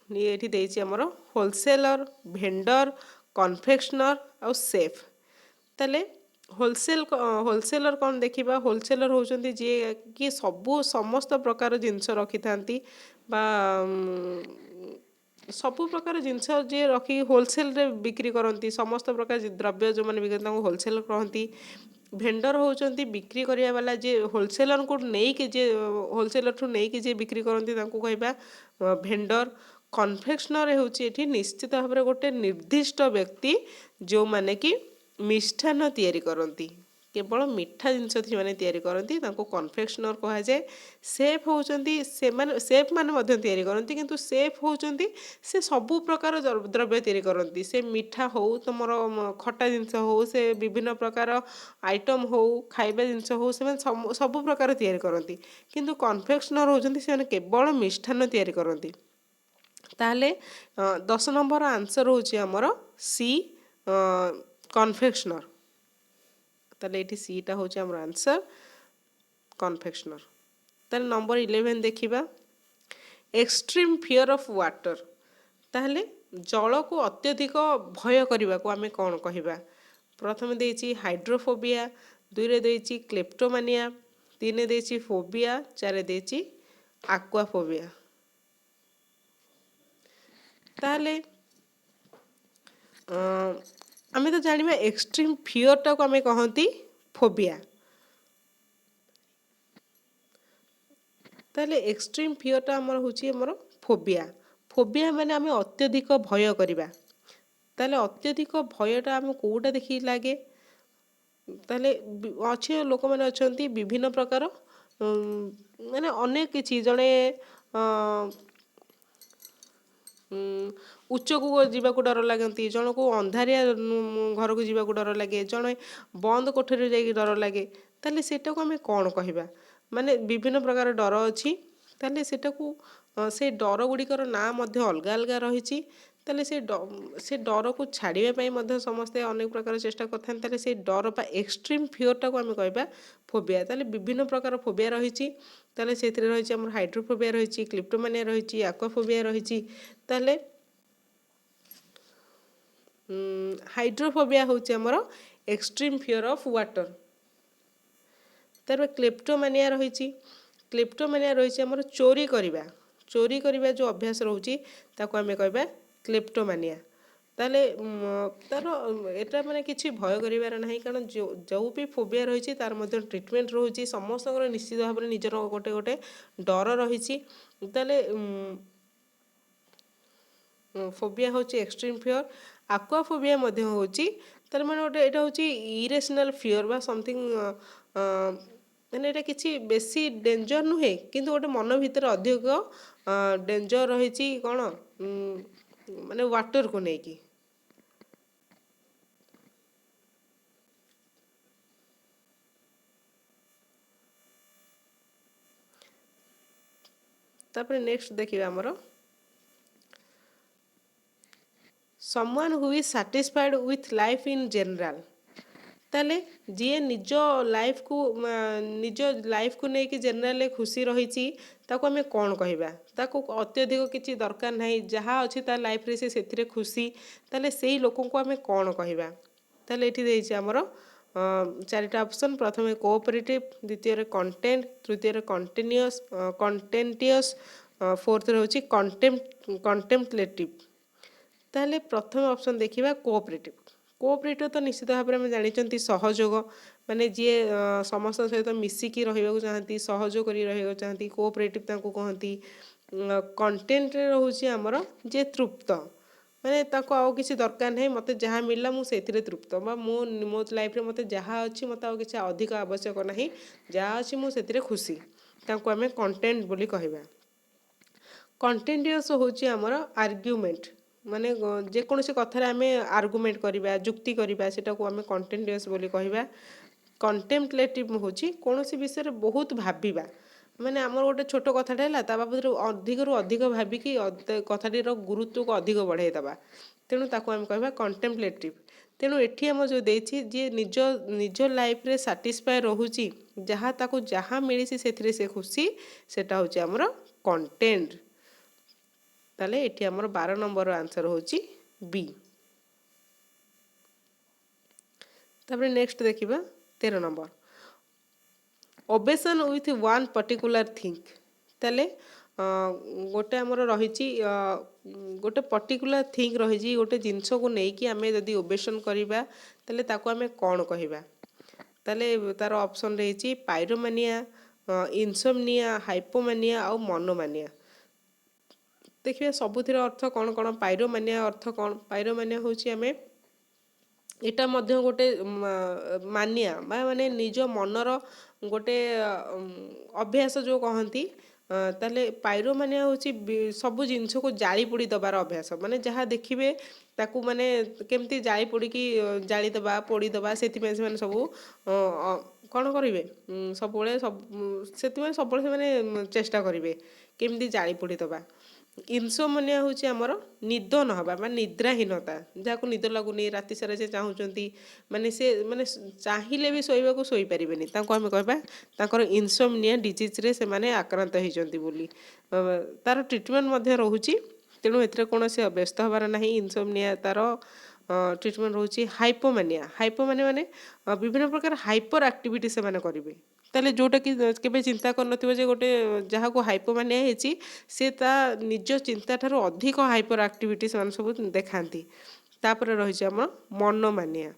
ये देइछि हमरो होलसेलर, भेंडर, कन्फेक्शनर और सेफ। ताले होलसेलर कौन देखिबा? होलसेलर होचंती जे कि सबु समस्त प्रकार जिनस रखी थांती बा सबु प्रकार जिनस जे रखी होलसेल रे बिक्री करती, समस्त प्रकार द्रव्य जो माने बिकती तांको होलसेलर कहती। भेंडर होचंती बिक्री करिया वाला जे होलसेलर को नहीं कि जे होलसेलर ठू नहीं कि जे बिक्री करती तांको कहबा भेंडर। कन्फेक्शनर होची एठी निश्चित भाव में गोटे निर्दिष्ट व्यक्ति जो माने कि मिष्ठान तैयारी करती, केवल मिठा जिनस माने तैयारी करती, तांको कन्फेक्शनर कहा जाए। सेफ होचंती सेफ माने मध्य तैयारी करती, किंतु सेफ होचंती से सबु प्रकार द्रव्य तैयारी करती, से मिठा हो तुमर खट्टा जिनस हो, से विभिन्न प्रकार आइटम हो, खाइबा जिनस हो, से सबु प्रकार तैयारी करती। किंतु कन्फेक्शनर होचंती से केवल मिष्ठान तैयारी करती। ताहले 10 नंबर आंसर होची हमर सी कन्फेक्शनर। ताहले एठी सी टा होची हमर आंसर कन्फेक्शनर। ताहले नंबर 11 देखिबा एक्सट्रीम फियर ऑफ वाटर। ताहले जल को अत्यधिक भय करने को आमे कौन कहिबा? प्रथम देइछि हाइड्रोफोबिया, 2 रे देइछि क्लेप्टोमानिया, 3 रे देइछि फोबिया, 4 रे देइछि एक्वाफोबिया। ताहले आमे तो जानिबा एक्सट्रीम फियर टा को आमे कहंती फोबिया। ताहले एक्सट्रीम फियर टा हमर होची हमर फोबिया। फोबिया माने आमे अत्यधिक भय करिबा। ताहले अत्यधिक भयटा आमे कोउटा देखि लागे? ताहले अच्छे लोक माने अछंती विभिन्न प्रकार माने अनेक किछि जणे उच्चकू जीवाकू डर लगती, जन को अंधारिया घर को जीवाकू डर लगे, जड़े बंद कोठरी जाइए डर लगे। ताले सेटा को आमे कौन कहिबा? माने विभिन्न प्रकार डर अच्छी। ताले सेटा को से डर गुड़िकर ना मध्य अलग अलग रही। ताले से डर को छाड़िया पाई मध्य समस्ते अनेक प्रकार चेष्टा करथान। ताले से डर बा एक्सट्रीम फियरटा को आमे कहबा फोबिया। ताले विभिन्न प्रकार फोबिया रही। ताले सेथिरे रही हमर हाइड्रोफोबिया रही, क्लिप्टोमानिया रही, एक्वाफोबिया रही। ताले हाइड्रोफोबिया होची हमर एक्सट्रीम फियर ऑफ वाटर। ତାପରେ କ୍ଲେପ୍ଟୋମାନିଆ ରହିଛି। କ୍ଲେପ୍ଟୋମାନିଆ ରହିଛି ଆମର ଚୋରି କରିବା ଯେଉଁ ଅଭ୍ୟାସ ରହୁଛି ତାକୁ ଆମେ କହିବା କ୍ଲେପ୍ଟୋମାନିଆ। ତାହେଲେ ତାର ଏଟା ମାନେ କିଛି ଭୟ କରିବାର ନାହିଁ, କାରଣ ଯେଉଁ ବି ଫୋବିଆ ରହିଛି ତାର ମଧ୍ୟ ଟ୍ରିଟମେଣ୍ଟ ରହୁଛି। ସମସ୍ତଙ୍କର ନିଶ୍ଚିତ ଭାବରେ ନିଜର ଗୋଟେ ଗୋଟେ ଡର ରହିଛି। ତାହେଲେ ଫୋବିଆ ହେଉଛି ଏକ୍ସଟ୍ରିମ୍ ଫିଅର୍। ଆକ୍ୱାଫୋବିଆ ମଧ୍ୟ ହେଉଛି, ତାର ମାନେ ଗୋଟେ ଏଇଟା ହେଉଛି ଇରେସନାଲ୍ ଫିଅର୍ ବା ସମଥିଙ୍ଗ, ମାନେ ଏଇଟା କିଛି ବେଶୀ ଡେଞ୍ଜର ନୁହେଁ, କିନ୍ତୁ ଗୋଟେ ମନ ଭିତରେ ଅଧିକ ଡେଞ୍ଜର ରହିଛି କ'ଣ ମାନେ ୱାଟରକୁ ନେଇକି। ତାପରେ ନେକ୍ସଟ ଦେଖିବା ଆମର someone who is satisfied with life in general। ତାହେଲେ ଯିଏ ନିଜ ଲାଇଫକୁ ନେଇକି ଜେନେରାଲି ଖୁସି ରହିଛି ତାକୁ ଆମେ କ'ଣ କହିବା? ତାକୁ ଅତ୍ୟଧିକ କିଛି ଦରକାର ନାହିଁ, ଯାହା ଅଛି ତା ଲାଇଫରେ ସେ ସେଥିରେ ଖୁସି, ତାହେଲେ ସେଇ ଲୋକଙ୍କୁ ଆମେ କ'ଣ କହିବା? ତାହେଲେ ଏଠି ଦେଇଛି ଆମର ଚାରିଟା ଅପସନ୍। ପ୍ରଥମେ କୋଅପରେଟିଭ୍, ଦ୍ୱିତୀୟରେ କଣ୍ଟେଣ୍ଟ, ତୃତୀୟରେ କଣ୍ଟେଣ୍ଟିୟସ୍, ଫୋର୍ଥରେ ହେଉଛି କଣ୍ଟେମ୍ପଲେଟିଭ୍। ତାହେଲେ ପ୍ରଥମ ଅପସନ୍ ଦେଖିବା କୋଅପରେଟିଭ୍। କୋଅପରେଟିଭ୍ ତ ନିଶ୍ଚିତ ଭାବରେ ଆମେ ଜାଣିଛନ୍ତି ସହଯୋଗ, ମାନେ ଯିଏ ସମସ୍ତଙ୍କ ସହିତ ମିଶିକି ରହିବାକୁ ଚାହାନ୍ତି, ସହଯୋଗ କରି ରହିବାକୁ ଚାହାନ୍ତି, କୋଅପରେଟିଭ୍ ତାଙ୍କୁ କହନ୍ତି। କଣ୍ଟେଣ୍ଟରେ ରହୁଛି ଆମର ଯିଏ ତୃପ୍ତ, ମାନେ ତାକୁ ଆଉ କିଛି ଦରକାର ନାହିଁ, ମୋତେ ଯାହା ମିଳିଲା ମୁଁ ସେଇଥିରେ ତୃପ୍ତ, ବା ମୋ ଲାଇଫରେ ମୋତେ ଯାହା ଅଛି ମୋତେ ଆଉ କିଛି ଅଧିକ ଆବଶ୍ୟକ ନାହିଁ, ଯାହା ଅଛି ମୁଁ ସେଥିରେ ଖୁସି, ତାଙ୍କୁ ଆମେ କଣ୍ଟେଣ୍ଟ ବୋଲି କହିବା। କଣ୍ଟେଣ୍ଟିୟସ୍ ହେଉଛି ଆମର ଆର୍ଗ୍ୟୁମେଣ୍ଟ, ମାନେ ଯେକୌଣସି କଥାରେ ଆମେ ଆର୍ଗୁମେଣ୍ଟ କରିବା, ଯୁକ୍ତି କରିବା, ସେଟାକୁ ଆମେ କଣ୍ଟେଣ୍ଟିୟସ୍ ବୋଲି କହିବା। କଣ୍ଟେମ୍ପଲେଟିଭ୍ ହେଉଛି କୌଣସି ବିଷୟରେ ବହୁତ ଭାବିବା, ମାନେ ଆମର ଗୋଟେ ଛୋଟ କଥାଟା ହେଲା ତା ବାବଦରେ ଅଧିକରୁ ଅଧିକ ଭାବିକି କଥାଟିର ଗୁରୁତ୍ୱକୁ ଅଧିକ ବଢ଼ାଇ ଦେବା, ତେଣୁ ତାକୁ ଆମେ କହିବା କଣ୍ଟେମ୍ପଲେଟିଭ୍। ତେଣୁ ଏଠି ଆମର ଯେଉଁ ଦେଇଛି ଯିଏ ନିଜ ଲାଇଫରେ ସାଟିସ୍ଫାଏ ରହୁଛି, ତାକୁ ଯାହା ମିଳିଛି ସେଥିରେ ସେ ଖୁସି, ସେଟା ହେଉଛି ଆମର କଣ୍ଟେଣ୍ଟ। ତାହେଲେ ଏଠି ଆମର 12 ନମ୍ବର ଆନ୍ସର ହେଉଛି ବି। ତାପରେ ନେକ୍ସଟ ଦେଖିବା 13 number, obsession with one particular thing. ତାହେଲେ ଗୋଟେ ଆମର ରହିଛି ଗୋଟେ ପର୍ଟିକୁଲାର ଥିଙ୍ଗ ରହିଛି, ଗୋଟେ ଜିନିଷକୁ ନେଇକି ଆମେ ଯଦି ଓବେସନ୍ କରିବା ତାହେଲେ ତାକୁ ଆମେ କ'ଣ କହିବା? ତାହେଲେ ତାର ଅପସନ୍ ରହିଛି ପାଇରୋମାନିଆ, ଇନସୋମନିଆ, ହାଇପୋମାନିଆ ଆଉ ମନୋମାନିଆ। ଦେଖିବା ସବୁଥିର ଅର୍ଥ କ'ଣ କ'ଣ। ପାଇରୋମାନିଆ ଅର୍ଥ କ'ଣ? ପାଇରୋମାନିଆ ହେଉଛି ଆମେ ଏଇଟା ମଧ୍ୟ ଗୋଟେ ମାନିଆ ବା ମାନେ ନିଜ ମନର ଗୋଟେ ଅଭ୍ୟାସ ଯେଉଁ କହନ୍ତି। ତାହେଲେ ପାଇରୋମାନିଆ ହେଉଛି ସବୁ ଜିନିଷକୁ ଜାଳି ପୋଡ଼ି ଦେବାର ଅଭ୍ୟାସ, ମାନେ ଯାହା ଦେଖିବେ ତାକୁ ମାନେ କେମିତି ଜାଳି ପୋଡ଼ିକି ଜାଳିଦେବା, ପୋଡ଼ିଦେବା, ସେଥିପାଇଁ ସେମାନେ ସବୁ କ'ଣ କରିବେ? ସେଥିପାଇଁ ସବୁବେଳେ ସେମାନେ ଚେଷ୍ଟା କରିବେ କେମିତି ଜାଳି ପୋଡ଼ିଦେବା। ଇନସୋମନିଆ ହେଉଛି ଆମର ନିଦ ନ ହେବା ବା ନିଦ୍ରାହୀନତା, ଯାହାକୁ ନିଦ ଲାଗୁନି, ରାତି ସାରା ସେ ଚାହୁଁଛନ୍ତି, ମାନେ ସେ ମାନେ ଚାହିଁଲେ ବି ଶୋଇବାକୁ ଶୋଇପାରିବେନି, ତାଙ୍କୁ ଆମେ କହିବା ତାଙ୍କର ଇନସୋମନିଆ ଡିଜିଜ୍ରେ ସେମାନେ ଆକ୍ରାନ୍ତ ହେଇଛନ୍ତି ବୋଲି। ତାର ଟ୍ରିଟମେଣ୍ଟ ମଧ୍ୟ ରହୁଛି, ତେଣୁ ଏଥିରେ କୌଣସି ବ୍ୟସ୍ତ ହେବାର ନାହିଁ। ଇନସୋମନିଆ ତାର ଟ୍ରିଟମେଣ୍ଟ ରହୁଛି। ହାଇପୋମାନିଆ ମାନେ ବିଭିନ୍ନ ପ୍ରକାର ହାଇପର ଆକ୍ଟିଭିଟି ସେମାନେ କରିବେ। ତାହେଲେ ଯେଉଁଟାକି କେବେ ଚିନ୍ତା କରିନଥିବ ଯେ ଗୋଟେ ଯାହାକୁ ହାଇପୋମାନିଆ ହେଇଛି ସେ ତା ନିଜ ଚିନ୍ତାଠାରୁ ଅଧିକ ହାଇପର ଆକ୍ଟିଭିଟି ସେମାନେ ସବୁ ଦେଖାନ୍ତି। ତାପରେ ରହିଛି ଆମର ମନୋମାନିଆ।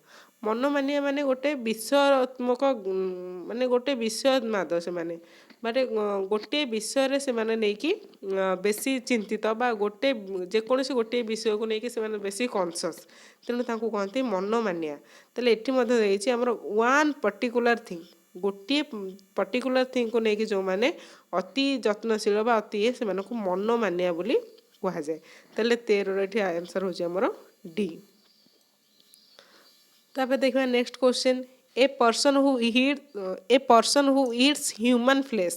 ମାନେ ଗୋଟେ ବିଷୟାତ୍ମକ, ମାନେ ଗୋଟେ ବିଷୟୋନ୍ମାଦ ସେମାନେ, ମାନେ ଗୋଟିଏ ବିଷୟରେ ସେମାନେ ନେଇକି ବେଶୀ ଚିନ୍ତିତ, ବା ଯେକୌଣସି ଗୋଟିଏ ବିଷୟକୁ ନେଇକି ସେମାନେ ବେଶୀ କନସସ୍, ତେଣୁ ତାଙ୍କୁ କହନ୍ତି ମନୋମାନିଆ। ତାହେଲେ ଏଠି ମଧ୍ୟ ଦେଇଛି ଆମର ୱାନ୍ ପର୍ଟିକୁଲାର ଥିଙ୍ଗ, ଗୋଟିଏ ପର୍ଟିକୁଲାର ଥିଙ୍ଗକୁ ନେଇକି ଯେଉଁମାନେ ଅତି ଯତ୍ନଶୀଳ ବା ଅତି ସେମାନଙ୍କୁ ମନୋମାନିଆ ବୋଲି କୁହାଯାଏ। ତାହେଲେ 13ର ଏଠି ଆନ୍ସର ହେଉଛି ଆମର ଡି। ତାପରେ ଦେଖିବା next question, a person who eats human flesh,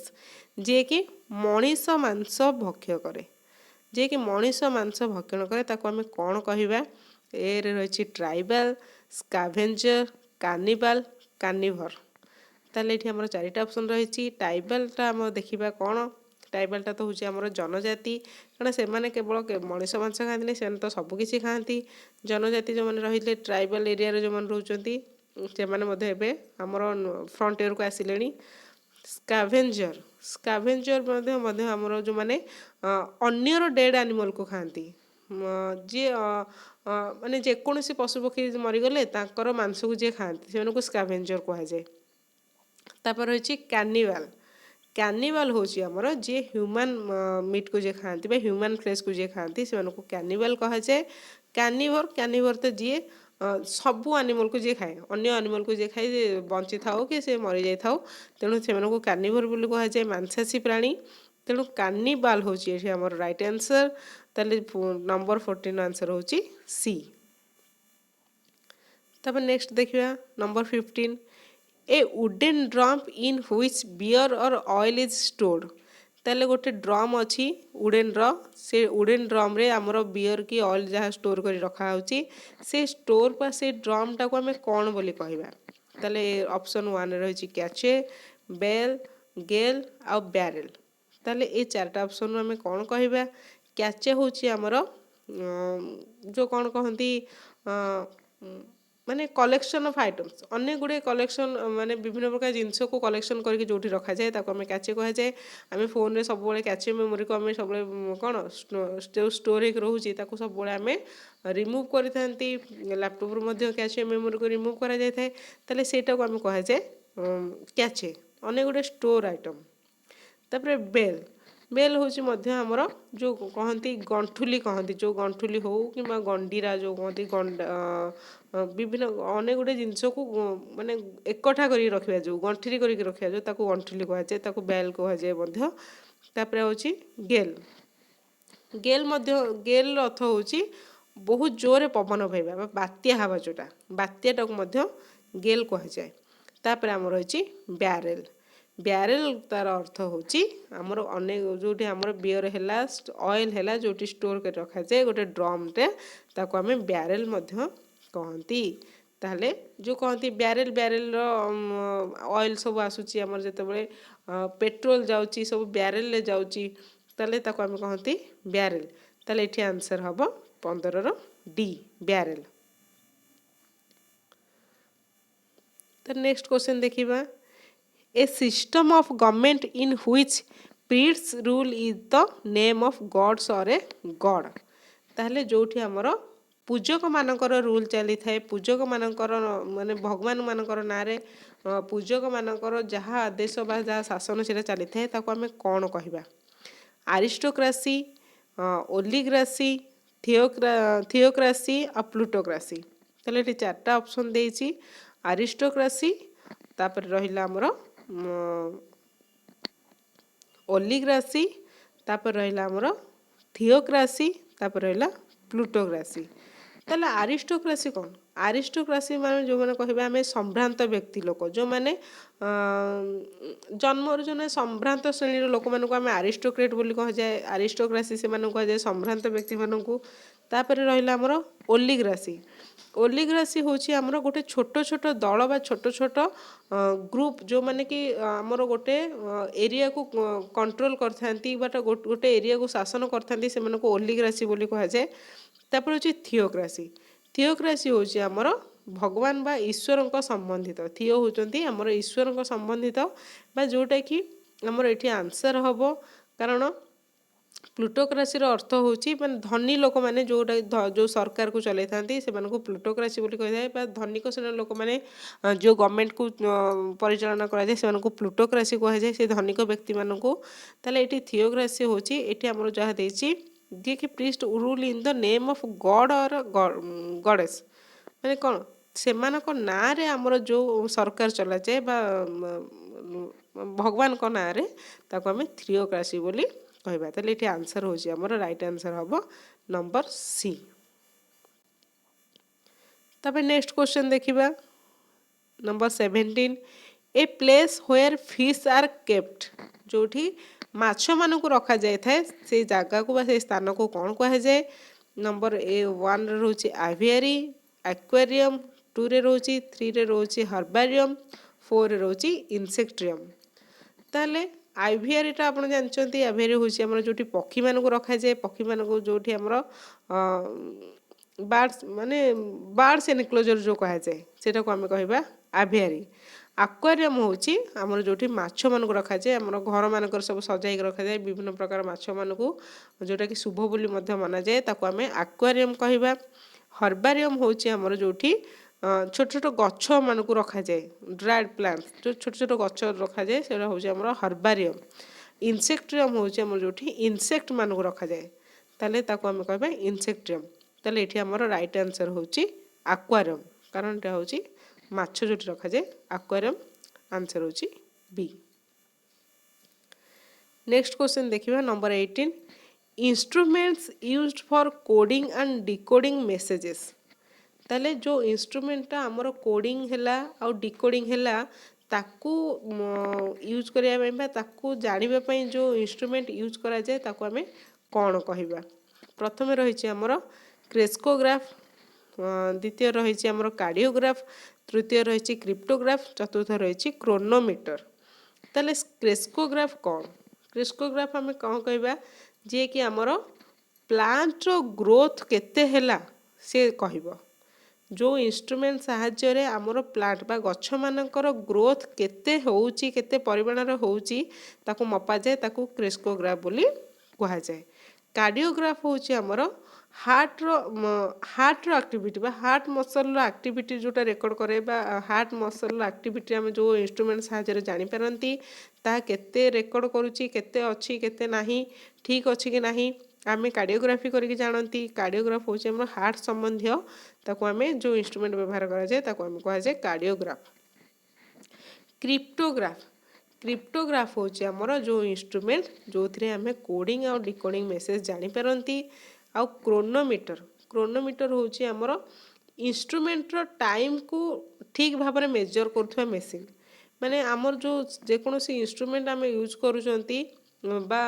ଯିଏକି ମଣିଷ ମାଂସ ଭକ୍ଷଣ କରେ। ଯିଏକି ମଣିଷ ମାଂସ ଭକ୍ଷଣ କରେ ତାକୁ ଆମେ କ'ଣ କହିବା? ଏରେ ରହିଛି ଟ୍ରାଇବାଲ, ସ୍କାଭେଞ୍ଜର, କାର୍ନିବାଲ, କାର୍ନିଭର। ତାହେଲେ ଏଠି ଆମର ଚାରିଟା ଅପସନ୍ ରହିଛି। ଟ୍ରାଇବାଲଟା ଆମର ଦେଖିବା କ'ଣ? ଟ୍ରାଇବାଲଟା ତ ହେଉଛି ଆମର ଜନଜାତି, କାରଣ ସେମାନେ କେବଳ ମଣିଷ ମାଂସ ଖାଆନ୍ତିନି, ସେମାନେ ତ ସବୁକିଛି ଖାଆନ୍ତି। ଜନଜାତି ଯେଉଁମାନେ ରହିଲେ ଟ୍ରାଇବାଲ ଏରିଆରେ ଯେଉଁମାନେ ରହୁଛନ୍ତି ସେମାନେ ମଧ୍ୟ ଏବେ ଆମର ଫ୍ରଣ୍ଟ ଇୟରକୁ ଆସିଲେଣି। ସ୍କାଭେଞ୍ଜର ସ୍କାଭେଞ୍ଜର ମଧ୍ୟ ଆମର ଯେଉଁମାନେ ଅନ୍ୟର ଡେଡ୍ ଆନିମଲ୍କୁ ଖାଆନ୍ତି, ଯିଏ ମାନେ ଯେକୌଣସି ପଶୁପକ୍ଷୀ ମରିଗଲେ ତାଙ୍କର ମାଂସକୁ ଯିଏ ଖାଆନ୍ତି ସେମାନଙ୍କୁ ସ୍କାଭେଞ୍ଜର କୁହାଯାଏ। ତାପରେ ରହିଛି କ୍ୟାନିବାଲ। କ୍ୟାନିବାଲ ହେଉଛି ଆମର ଯିଏ ହ୍ୟୁମାନ୍ ମିଟ୍କୁ ଯିଏ ଖାଆନ୍ତି ବା ହ୍ୟୁମାନ୍ ଫ୍ଲେସ୍କୁ ଯିଏ ଖାଆନ୍ତି ସେମାନଙ୍କୁ କ୍ୟାନିବାଲ କୁହାଯାଏ। କ୍ୟାନିଭର ତ ଯିଏ ସବୁ ଆନିମଲ୍କୁ ଯିଏ ଖାଏ, ଅନ୍ୟ ଆନିମଲ୍କୁ ଯିଏ ଖାଏ ବଞ୍ଚିଥାଉ କି ସେ ମରିଯାଇଥାଉ, ତେଣୁ ସେମାନଙ୍କୁ କ୍ୟାନିଭର ବୋଲି କୁହାଯାଏ, ମାଂସାଶୀ ପ୍ରାଣୀ। ତେଣୁ କାନିବାଲ ହେଉଛି ଏଠି ଆମର ରାଇଟ୍ ଆନ୍ସର୍। ତାହେଲେ ନମ୍ବର 14 ଆନ୍ସର୍ ହେଉଛି ସି। ତାପରେ ନେକ୍ସଟ ଦେଖିବା number 15, a wooden drum in which beer or oil is stored. ତାହେଲେ ଗୋଟେ ଡ୍ରମ୍ ଅଛି ଉଡେନ୍ର, ସେ ଉଡେନ୍ ଡ୍ରମ୍ରେ ଆମର ବିୟର୍ କି ଅଏଲ୍ ଯାହା ଷ୍ଟୋର୍ କରି ରଖାହେଉଛି, ସେ ଷ୍ଟୋର୍ ବା ସେ ଡ୍ରମ୍ଟାକୁ ଆମେ କ'ଣ ବୋଲି କହିବା? ତାହେଲେ ଅପସନ୍ 1ରେ ରହିଛି କ୍ୟାଚେ, ବେଲ୍, ଗେଲ୍ ଆଉ ବ୍ୟାରେଲ୍। ତାହେଲେ ଏଇ ଚାରିଟା ଅପସନ୍ରୁ ଆମେ କ'ଣ କହିବା? କ୍ୟାଚେ ହେଉଛି ଆମର ଯେଉଁ କ'ଣ କହନ୍ତି ମାନେ କଲେକ୍ସନ୍ ଅଫ୍ ଆଇଟମ୍ସ, ଅନେକ ଗୁଡ଼ିଏ କଲେକ୍ସନ୍ ମାନେ ବିଭିନ୍ନ ପ୍ରକାର ଜିନିଷକୁ କଲେକ୍ସନ୍ କରିକି ଯେଉଁଠି ରଖାଯାଏ ତାକୁ ଆମେ କ୍ୟାଚେ କୁହାଯାଏ। ଆମେ ଫୋନ୍ରେ ସବୁବେଳେ କ୍ୟାଚେ ମେମୋରିକୁ ଆମେ ସବୁବେଳେ କ'ଣ ଯେଉଁ ଷ୍ଟୋର୍ ହେଇକି ରହୁଛି ତାକୁ ସବୁବେଳେ ଆମେ ରିମୁଭ୍ କରିଥାନ୍ତି। ଲ୍ୟାପଟପ୍ରୁ ମଧ୍ୟ କ୍ୟାଚେ ମେମୋରିକୁ ରିମୁଭ୍ କରାଯାଇଥାଏ। ତାହେଲେ ସେଇଟାକୁ ଆମେ କୁହାଯାଏ କ୍ୟାଚେ, ଅନେକ ଗୁଡ଼ିଏ ଷ୍ଟୋର୍ ଆଇଟମ୍। ତାପରେ ବେଲ୍, ବେଲ୍ ହେଉଛି ମଧ୍ୟ ଆମର ଯେଉଁ କହନ୍ତି ଗଣ୍ଠୁଲି କହନ୍ତି, ଯେଉଁ ଗଣ୍ଠୁଲି ହେଉ କିମ୍ବା ଗଣ୍ଡିରା ଯେଉଁ କହନ୍ତି, ବିଭିନ୍ନ ଅନେକ ଗୁଡ଼ିଏ ଜିନିଷକୁ ମାନେ ଏକଠା କରିକି ରଖିବା, ଯେଉଁ ଗଣ୍ଠିରି କରିକି ରଖିବା ଯେଉଁ ତାକୁ ଗଣ୍ଠୁଲି କୁହାଯାଏ, ତାକୁ ବେଲ୍ କୁହାଯାଏ ମଧ୍ୟ। ତାପରେ ହେଉଛି ଗେଲ୍। ଗେଲ୍ର ଅର୍ଥ ହେଉଛି ବହୁତ ଜୋରରେ ପବନ ବହିବା ବା ବାତ୍ୟା ହେବା, ଯେଉଁଟା ବାତ୍ୟାଟାକୁ ମଧ୍ୟ ଗେଲ୍ କୁହାଯାଏ। ତାପରେ ଆମର ରହିଛି ବ୍ୟାରେଲ୍। ବ୍ୟାରେଲ୍ ତାର ଅର୍ଥ ହେଉଛି ଆମର ଅନେକ ଯେଉଁଠି ଆମର ବିୟର୍ ହେଲା, ଅଏଲ୍ ହେଲା, ଯେଉଁଠି ଷ୍ଟୋର୍ କରି ରଖାଯାଏ ଗୋଟେ ଡ୍ରମ୍ଟେ, ତାକୁ ଆମେ ବ୍ୟାରେଲ୍ ମଧ୍ୟ କହନ୍ତି। ତାହେଲେ ଯେଉଁ କହନ୍ତି ବ୍ୟାରେଲ୍ର ଅଏଲ୍ ସବୁ ଆସୁଛି ଆମର ଯେତେବେଳେ ପେଟ୍ରୋଲ ଯାଉଛି ସବୁ ବ୍ୟାରେଲ୍ରେ ଯାଉଛି, ତାହେଲେ ତାକୁ ଆମେ କହନ୍ତି ବ୍ୟାରେଲ୍। ତାହେଲେ ଏଠି ଆନ୍ସର୍ ହେବ 15ର ଡି, ବ୍ୟାରେଲ୍। ତ ନେକ୍ସଟ କ୍ୱେଶ୍ଚନ୍ ଦେଖିବା, a system of government in which priests rule is the name of gods or a god. ତାହେଲେ ଯେଉଁଠି ଆମର ପୂଜକମାନଙ୍କର ରୁଲ୍ ଚାଲିଥାଏ, ପୂଜକମାନଙ୍କର ମାନେ ଭଗବାନମାନଙ୍କର ନାଁରେ ପୂଜକମାନଙ୍କର ଯାହା ଆଦେଶ ବା ଯାହା ଶାସନ ସେଇଟା ଚାଲିଥାଏ ତାକୁ ଆମେ କ'ଣ କହିବା? ଆରିଷ୍ଟୋକ୍ରାସି, ଓଲିଗ୍ରାସି, ଥିଓକ୍ରାସି ଆଉ ପ୍ଲୁଟୋକ୍ରାସି। ତାହେଲେ ଏଠି ଚାରିଟା ଅପସନ୍ ଦେଇଛି, ଆରିଷ୍ଟୋକ୍ରାସି, ତାପରେ ରହିଲା ଆମର ଓଲିଗ୍ରାସି, ତାପରେ ରହିଲା ଆମର ଥିଓକ୍ରାସି, ତାପରେ ରହିଲା ପ୍ଲୁଟୋକ୍ରାସି। ତାହେଲେ ଆରିଷ୍ଟୋକ୍ରାସି କ'ଣ? ଆରିଷ୍ଟୋକ୍ରାସି ମାନେ ଯେଉଁମାନେ କହିବେ ଆମେ ସମ୍ଭ୍ରାନ୍ତ ବ୍ୟକ୍ତି ଲୋକ, ଯେଉଁମାନେ ଜନ୍ମରୁ ଜଣେ ସମ୍ଭ୍ରାନ୍ତ ଶ୍ରେଣୀର ଲୋକମାନଙ୍କୁ ଆମେ ଆରିଷ୍ଟୋକ୍ରେଟ୍ ବୋଲି କୁହାଯାଏ। ଆରିଷ୍ଟୋକ୍ରାସି ସେମାନଙ୍କୁ କୁହାଯାଏ ସମ୍ଭ୍ରାନ୍ତ ବ୍ୟକ୍ତିମାନଙ୍କୁ। ତାପରେ ରହିଲା ଆମର ଓଲିଗ୍ରାସି। ଓଲିଗ୍ରାସି ହେଉଛି ଆମର ଗୋଟେ ଛୋଟ ଛୋଟ ଦଳ ବା ଛୋଟ ଛୋଟ ଗ୍ରୁପ୍, ଯେଉଁମାନେ କି ଆମର ଗୋଟେ ଏରିଆକୁ କଣ୍ଟ୍ରୋଲ କରିଥାନ୍ତି ବା ଗୋଟେ ଏରିଆକୁ ଶାସନ କରିଥାନ୍ତି, ସେମାନଙ୍କୁ ଓଲିଗ୍ରାସି ବୋଲି କୁହାଯାଏ। ତାପରେ ହେଉଛି ଥିଓକ୍ରାସି। ଥିଓକ୍ରାସି ହେଉଛି ଆମର ଭଗବାନ ବା ଈଶ୍ୱରଙ୍କ ସମ୍ବନ୍ଧିତ, ଥିଓ ହେଉଛନ୍ତି ଆମର ଈଶ୍ୱରଙ୍କ ସମ୍ବନ୍ଧିତ, ବା ଯେଉଁଟାକି ଆମର ଏଠି ଆନ୍ସର୍ ହେବ, କାରଣ ପ୍ଲୁଟୋକ୍ରାସିର ଅର୍ଥ ହେଉଛି ମାନେ ଧନୀ ଲୋକମାନେ ଯେଉଁ ସରକାରକୁ ଚଲାଇଥାନ୍ତି ସେମାନଙ୍କୁ ପ୍ଲୁଟୋକ୍ରାସି ବୋଲି କହିଥାଏ, ବା ଧନିକ ଶ୍ରେଣୀର ଲୋକମାନେ ଯେଉଁ ଗଭର୍ଣ୍ଣମେଣ୍ଟକୁ ପରିଚାଳନା କରାଯାଏ ସେମାନଙ୍କୁ ପ୍ଲୁଟୋକ୍ରାସି କୁହାଯାଏ, ସେ ଧନିକ ବ୍ୟକ୍ତିମାନଙ୍କୁ। ତାହେଲେ ଏଠି ଥିଓକ୍ରାସି ହେଉଛି ଏଠି ଆମର ଯାହା ଦେଇଛି, ଯିଏକି priest rule in the name of god or goddess, ମାନେ କ'ଣ ସେମାନଙ୍କ ନାଁରେ ଆମର ଯେଉଁ ସରକାର ଚଲାଯାଏ ବା ଭଗବାନଙ୍କ ନାଁରେ, ତାକୁ ଆମେ ଥିଓକ୍ରାସି ବୋଲି କହିବା। ତାହେଲେ ଏଠି ଆନ୍ସର୍ ହେଉଛି ଆମର ରାଇଟ୍ ଆନ୍ସର୍ ହେବ ନମ୍ବର ସି। ତାପରେ ନେକ୍ସଟ କ୍ୱେଶ୍ଚନ୍ ଦେଖିବା number 17, a place where fish are kept. ଯେଉଁଠି ମାଛମାନଙ୍କୁ ରଖାଯାଇଥାଏ ସେଇ ଜାଗାକୁ ବା ସେଇ ସ୍ଥାନକୁ କ'ଣ କୁହାଯାଏ? ନମ୍ବର 1ରେ ରହୁଛି ଆଭିଆରୀ, ଆକ୍ୱାରିୟମ୍, 2ରେ ରହୁଛି, 3ରେ ରହୁଛି ହର୍ବାରିୟମ୍, 4ରେ ରହୁଛି ଇନସେକ୍ଟ୍ରିୟମ୍। ତାହେଲେ ଆଭିଆରୀଟା ଆପଣ ଜାଣିଛନ୍ତି, ଆଭିଆରୀ ହେଉଛି ଆମର ଯେଉଁଠି ପକ୍ଷୀମାନଙ୍କୁ ରଖାଯାଏ, ପକ୍ଷୀମାନଙ୍କୁ ଯେଉଁଠି ଆମର ବାର୍ଡ଼ସ୍ ମାନେ ବାର୍ଡ଼ସ୍ ଏନକ୍ଲୋଜର୍ ଯେଉଁ କୁହାଯାଏ, ସେଇଟାକୁ ଆମେ କହିବା ଆଭିଆରୀ। ଆକ୍ୱାରିୟମ୍ ହେଉଛି ଆମର ଯେଉଁଠି ମାଛମାନଙ୍କୁ ରଖାଯାଏ, ଆମର ଘରମାନଙ୍କର ସବୁ ସଜାଇକି ରଖାଯାଏ ବିଭିନ୍ନ ପ୍ରକାର ମାଛମାନଙ୍କୁ, ଯେଉଁଟାକି ଶୁଭ ବୋଲି ମଧ୍ୟ ମନାଯାଏ, ତାକୁ ଆମେ ଆକ୍ୱାରିୟମ୍ କହିବା। ହର୍ବାରିୟମ୍ ହେଉଛି ଆମର ଯେଉଁଠି ଛୋଟ ଛୋଟ ଗଛମାନଙ୍କୁ ରଖାଯାଏ, ଡ୍ରାଏଡ୍ ପ୍ଲାଣ୍ଟ ଯେଉଁ ଛୋଟ ଛୋଟ ଗଛ ରଖାଯାଏ ସେଇଟା ହେଉଛି ଆମର ହର୍ବାରିୟମ୍। ଇନସେକ୍ଟ୍ରିୟମ୍ ହେଉଛି ଆମର ଯେଉଁଠି ଇନସେକ୍ଟମାନଙ୍କୁ ରଖାଯାଏ, ତାହେଲେ ତାକୁ ଆମେ କହିବା ଇନସେକ୍ଟ୍ରିୟମ୍। ତାହେଲେ ଏଠି ଆମର ରାଇଟ୍ ଆନ୍ସର୍ ହେଉଛି ଆକ୍ୱାରିୟମ୍, କାରଣ ଏଇଟା ହେଉଛି ମାଛ ଯେଉଁଠି ରଖାଯାଏ ଆକ୍ୱାରିୟମ୍। ଆନ୍ସର୍ ହେଉଛି ବି। ନେକ୍ସଟ କ୍ୱେଶ୍ଚନ୍ ଦେଖିବା number 18। Instruments used for coding and decoding messages. ତାହେଲେ ଯେଉଁ ଇନଷ୍ଟ୍ରୁମେଣ୍ଟଟା ଆମର କୋଡ଼ିଂ ହେଲା ଆଉ ଡିକୋଡ଼ିଂ ହେଲା ତାକୁ ୟୁଜ୍ କରିବା ପାଇଁ ବା ତାକୁ ଜାଣିବା ପାଇଁ ଯେଉଁ ଇନଷ୍ଟ୍ରୁମେଣ୍ଟ ୟୁଜ୍ କରାଯାଏ ତାକୁ ଆମେ କ'ଣ କହିବା? ପ୍ରଥମେ ରହିଛି ଆମର କ୍ରେସ୍କୋଗ୍ରାଫ, ଦ୍ୱିତୀୟ ରହିଛି ଆମର କାର୍ଡ଼ିଓଗ୍ରାଫ, ତୃତୀୟ ରହିଛି କ୍ରିପ୍ଟୋଗ୍ରାଫ, ଚତୁର୍ଥ ରହିଛି କ୍ରୋନୋମିଟର। ତାହେଲେ କ୍ରେସ୍କୋଗ୍ରାଫ କ'ଣ? କ୍ରେସ୍କୋଗ୍ରାଫ ଆମେ କ'ଣ କହିବା? ଯିଏକି ଆମର ପ୍ଲାଣ୍ଟର ଗ୍ରୋଥ୍ କେତେ ହେଲା ସେ କହିବ। ଯେଉଁ ଇନଷ୍ଟ୍ରୁମେଣ୍ଟ ସାହାଯ୍ୟରେ ଆମର ପ୍ଲାଣ୍ଟ ବା ଗଛମାନଙ୍କର ଗ୍ରୋଥ୍ କେତେ ହେଉଛି, କେତେ ପରିମାଣରେ ହେଉଛି ତାକୁ ମପାଯାଏ, ତାକୁ କ୍ରେସ୍କୋଗ୍ରାଫ ବୋଲି କୁହାଯାଏ। କାର୍ଡ଼ିଓଗ୍ରାଫ ହେଉଛି ଆମର ହାର୍ଟର ଆକ୍ଟିଭିଟି ବା ହାର୍ଟ ମସଲ୍ର ଆକ୍ଟିଭିଟି ଯେଉଁଟା ରେକର୍ଡ଼ କରେ, ବା ହାର୍ଟ ମସଲ୍ର ଆକ୍ଟିଭିଟି ଆମେ ଯେଉଁ ଇନଷ୍ଟ୍ରୁମେଣ୍ଟ ସାହାଯ୍ୟରେ ଜାଣିପାରନ୍ତି ତାହା କେତେ ରେକର୍ଡ଼ କରୁଛି, କେତେ ଅଛି କେତେ ନାହିଁ, ଠିକ୍ ଅଛି କି ନାହିଁ ଆମେ କାର୍ଡ଼ିଓଗ୍ରାଫି କରିକି ଜାଣନ୍ତି। କାର୍ଡ଼ିଓଗ୍ରାଫ ହେଉଛି ଆମର ହାର୍ଟ ସମ୍ବନ୍ଧୀୟ, ତାକୁ ଆମେ ଯେଉଁ ଇନଷ୍ଟ୍ରୁମେଣ୍ଟ ବ୍ୟବହାର କରାଯାଏ ତାକୁ ଆମେ କୁହାଯାଏ କାର୍ଡ଼ିଓଗ୍ରାଫ। କ୍ରିପ୍ଟୋଗ୍ରାଫ କ୍ରିପ୍ଟୋଗ୍ରାଫ ହେଉଛି ଆମର ଯେଉଁ ଇନଷ୍ଟ୍ରୁମେଣ୍ଟ ଯେଉଁଥିରେ ଆମେ କୋଡ଼ିଂ ଆଉ ଡିକୋଡ଼ିଂ ମେସେଜ ଜାଣିପାରନ୍ତି। ଆଉ କ୍ରୋନୋମିଟର ହେଉଛି ଆମର ଇନଷ୍ଟ୍ରୁମେଣ୍ଟର ଟାଇମ୍କୁ ଠିକ୍ ଭାବରେ ମେଜର କରୁଥିବା ମେସିନ୍। ମାନେ ଆମର ଯେଉଁ ଯେକୌଣସି ଇନଷ୍ଟ୍ରୁମେଣ୍ଟ ଆମେ ୟୁଜ୍ କରୁଛନ୍ତି ବା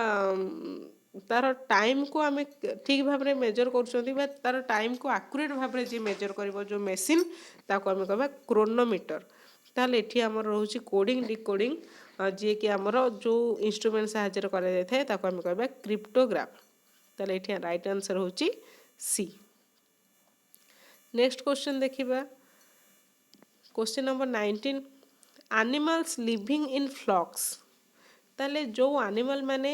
ତାର ଟାଇମ୍କୁ ଆମେ ଠିକ୍ ଭାବରେ ମେଜର କରୁଛନ୍ତି ବା ତାର ଟାଇମ୍କୁ ଆକୁରେଟ୍ ଭାବରେ ଯିଏ ମେଜର କରିବ ଯେଉଁ ମେସିନ୍ ତାକୁ ଆମେ କହିବା କ୍ରୋନୋମିଟର। ତାହେଲେ ଏଠି ଆମର ରହୁଛି କୋଡ଼ିଂ ଡିକୋଡ଼ିଂ, ଯିଏକି ଆମର ଯେଉଁ ଇନଷ୍ଟ୍ରୁମେଣ୍ଟ ସାହାଯ୍ୟରେ କରାଯାଇଥାଏ ତାକୁ ଆମେ କହିବା କ୍ରିପ୍ଟୋଗ୍ରାଫ। ତାହେଲେ ଏଠି ରାଇଟ୍ ଆନ୍ସର୍ ହେଉଛି ସି। ନେକ୍ସଟ କ୍ୱେଶ୍ଚନ୍ ଦେଖିବା question number 19। Animals living in flocks. ତାହେଲେ ଯେଉଁ ଆନିମାଲ ମାନେ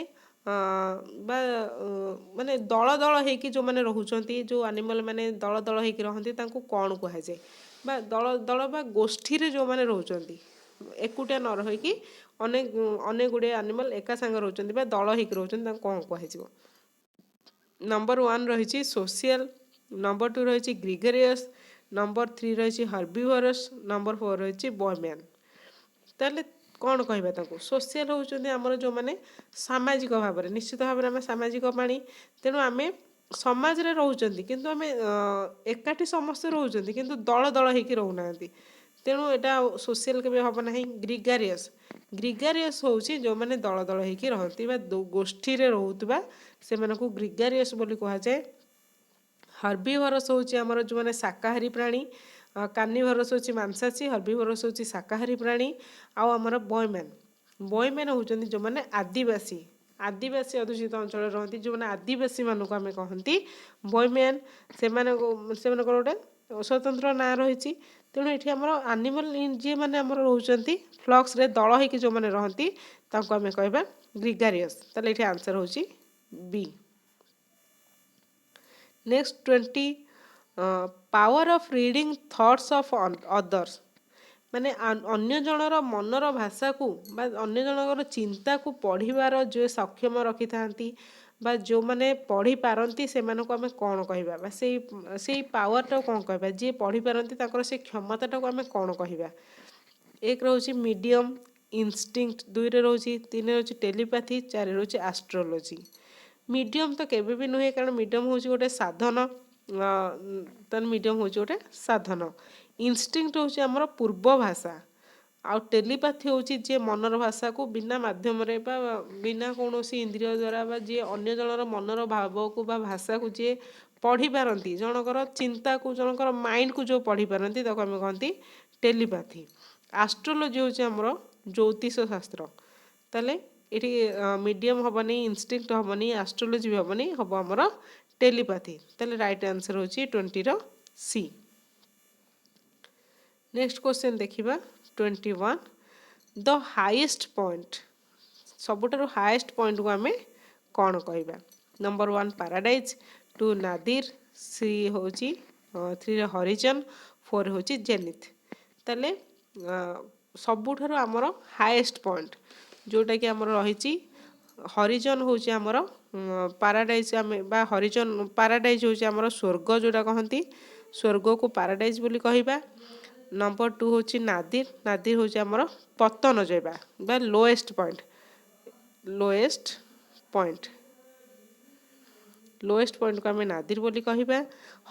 ବା ମାନେ ଦଳ ଦଳ ହେଇକି ଯେଉଁମାନେ ରହୁଛନ୍ତି, ଯେଉଁ ଆନିମାଲ ମାନେ ଦଳ ଦଳ ହେଇକି ରହନ୍ତି ତାଙ୍କୁ କ'ଣ କୁହାଯାଏ? ବା ଦଳ ଦଳ ବା ଗୋଷ୍ଠୀରେ ଯେଉଁମାନେ ରହୁଛନ୍ତି, ଏକୁଟିଆ ନ ରହିକି ଅନେକ ଗୁଡ଼ିଏ ଆନିମାଲ ଏକା ସାଙ୍ଗେ ରହୁଛନ୍ତି ବା ଦଳ ହେଇକି ରହୁଛନ୍ତି, ତାଙ୍କୁ କ'ଣ କୁହାଯିବ? ନମ୍ବର 1 ରହିଛି ସୋସିଆଲ, ନମ୍ବର 2 ରହିଛି ଗ୍ରିଗେରିୟସ୍, ନମ୍ବର 3 ରହିଛି ହର୍ବିଭରସ୍, ନମ୍ବର 4 ରହିଛି ବୟମ୍ୟାନ୍। ତାହେଲେ କ'ଣ କହିବା ତାଙ୍କୁ? ସୋସିଆଲ ହେଉଛନ୍ତି ଆମର ଯେଉଁମାନେ ସାମାଜିକ ଭାବରେ, ନିଶ୍ଚିତ ଭାବରେ ଆମେ ସାମାଜିକ ପ୍ରାଣୀ, ତେଣୁ ଆମେ ସମାଜରେ ରହୁଛନ୍ତି କିନ୍ତୁ ଆମେ ଏକାଠି ସମସ୍ତେ ରହୁଛନ୍ତି କିନ୍ତୁ ଦଳ ଦଳ ହେଇକି ରହୁନାହାନ୍ତି, ତେଣୁ ଏଇଟା ସୋସିଆଲ କେବେ ହେବ ନାହିଁ। ଗ୍ରିଗାରିୟସ୍ ହେଉଛି ଯେଉଁମାନେ ଦଳ ଦଳ ହେଇକି ରହନ୍ତି ବା ଗୋଷ୍ଠୀରେ ରହୁଥିବା ସେମାନଙ୍କୁ ଗ୍ରିଗାରିୟସ୍ ବୋଲି କୁହାଯାଏ। ହର୍ବିଭରସ୍ ହେଉଛି ଆମର ଯେଉଁମାନେ ଶାକାହାରୀ ପ୍ରାଣୀ, କାର୍ନିଭରସ୍ ହେଉଛି ମାଂସାଶୀ, ହର୍ବିଭରସ୍ ହେଉଛି ଶାକାହାରୀ ପ୍ରାଣୀ। ଆଉ ଆମର ବୟମ୍ୟାନ୍ ହେଉଛନ୍ତି ଯେଉଁମାନେ ଆଦିବାସୀ ଅଧ୍ୟୁଷିତ ଅଞ୍ଚଳରେ ରହନ୍ତି, ଯେଉଁମାନେ ଆଦିବାସୀମାନଙ୍କୁ ଆମେ କହନ୍ତି ବୟମ୍ୟାନ୍। ସେମାନଙ୍କର ଗୋଟେ ସ୍ୱତନ୍ତ୍ର ନାଁ ରହିଛି। ତେଣୁ ଏଠି ଆମର ଆନିମାଲ ଯିଏମାନେ ଆମର ରହୁଛନ୍ତି ଫ୍ଲକ୍ସରେ ଦଳ ହେଇକି ଯେଉଁମାନେ ରହନ୍ତି ତାଙ୍କୁ ଆମେ କହିବା ଗ୍ରିଗାରିୟସ୍। ତାହେଲେ ଏଠି ଆନ୍ସର୍ ହେଉଛି B. Next 20। Power of reading thoughts of others. ମାନେ ଅନ୍ୟ ଜଣର ମନର ଭାଷାକୁ ବା ଅନ୍ୟ ଜଣଙ୍କର ଚିନ୍ତାକୁ ପଢ଼ିବାର ଯେଉଁ ସକ୍ଷମ ରଖିଥାନ୍ତି ବା ଯେଉଁମାନେ ପଢ଼ିପାରନ୍ତି ସେମାନଙ୍କୁ ଆମେ କ'ଣ କହିବା? ବା ସେଇ ପାୱାରଟାକୁ କ'ଣ କହିବା? ଯିଏ ପଢ଼ିପାରନ୍ତି ତାଙ୍କର ସେଇ କ୍ଷମତାଟାକୁ ଆମେ କ'ଣ କହିବା? 1 ରହୁଛି ମିଡ଼ିୟମ୍, ଇନଷ୍ଟିଙ୍କ୍ଟ, 2ରେ ରହୁଛି, 3ରେ ରହୁଛି ଟେଲିପାଥି, 4ରେ ରହୁଛି ଆଷ୍ଟ୍ରୋଲୋଜି। ମିଡ଼ିୟମ୍ ତ କେବେ ବି ନୁହେଁ, କାରଣ ମିଡ଼ିୟମ୍ ହେଉଛି ଗୋଟେ ସାଧନ, ତାହେଲେ ମିଡ଼ିୟମ୍ ହେଉଛି ଗୋଟେ ସାଧନ। ଇନଷ୍ଟିଙ୍କ୍ଟ ହେଉଛି ଆମର ପୂର୍ବ ଭାଷା, ଆଉ ଟେଲିପାଥି ହେଉଛି ଯିଏ ମନର ଭାଷାକୁ ବିନା ମାଧ୍ୟମରେ ବା ବିନା କୌଣସି ଇନ୍ଦ୍ରିୟ ଦ୍ୱାରା ବା ଯିଏ ଅନ୍ୟ ଜଣର ମନର ଭାବକୁ ବା ଭାଷାକୁ ଯିଏ ପଢ଼ିପାରନ୍ତି, ଜଣଙ୍କର ଚିନ୍ତାକୁ, ଜଣଙ୍କର ମାଇଣ୍ଡକୁ ଯେଉଁ ପଢ଼ିପାରନ୍ତି ତାକୁ ଆମେ କହନ୍ତି ଟେଲିପାଥି। ଆଷ୍ଟ୍ରୋଲୋଜି ହେଉଛି ଆମର ଜ୍ୟୋତିଷ ଶାସ୍ତ୍ର। ତାହେଲେ ଏଠି ମିଡ଼ିୟମ୍ ହେବନି, ଇନଷ୍ଟିଙ୍କ୍ଟ ହେବନି, ଆଷ୍ଟ୍ରୋଲୋଜି ବି ହେବନି, ହେବ ଆମର ଟେଲିପାଥି। ତାହେଲେ ରାଇଟ୍ ଆନ୍ସର୍ ହେଉଛି 20ର ସି। नेक्स्ट क्वेश्चन देखिबा 21 द हाईएस्ट पॉइंट सबुठारु हाईएस्ट पॉइंट को आमे कौन कहबा नंबर 1 पैराडाइज 2 नादिर 3 होची 3 हरिजन 4 होची जेनिथ ताले सबुठारु आमर हाईएस्ट पॉइंट जोटा कि आमर रहिची हरिजन होची आमर पैराडाइज आमे बा हरिजन पैराडाइज होची आमर स्वर्ग जोटा कहंती स्वर्ग को पैराडाइज बोली कहबा नंबर 2 होची नादिर नादिर होची आमर पतन जाइबा बा लोएस्ट पॉइंट को आमे नादिर बोली कहबा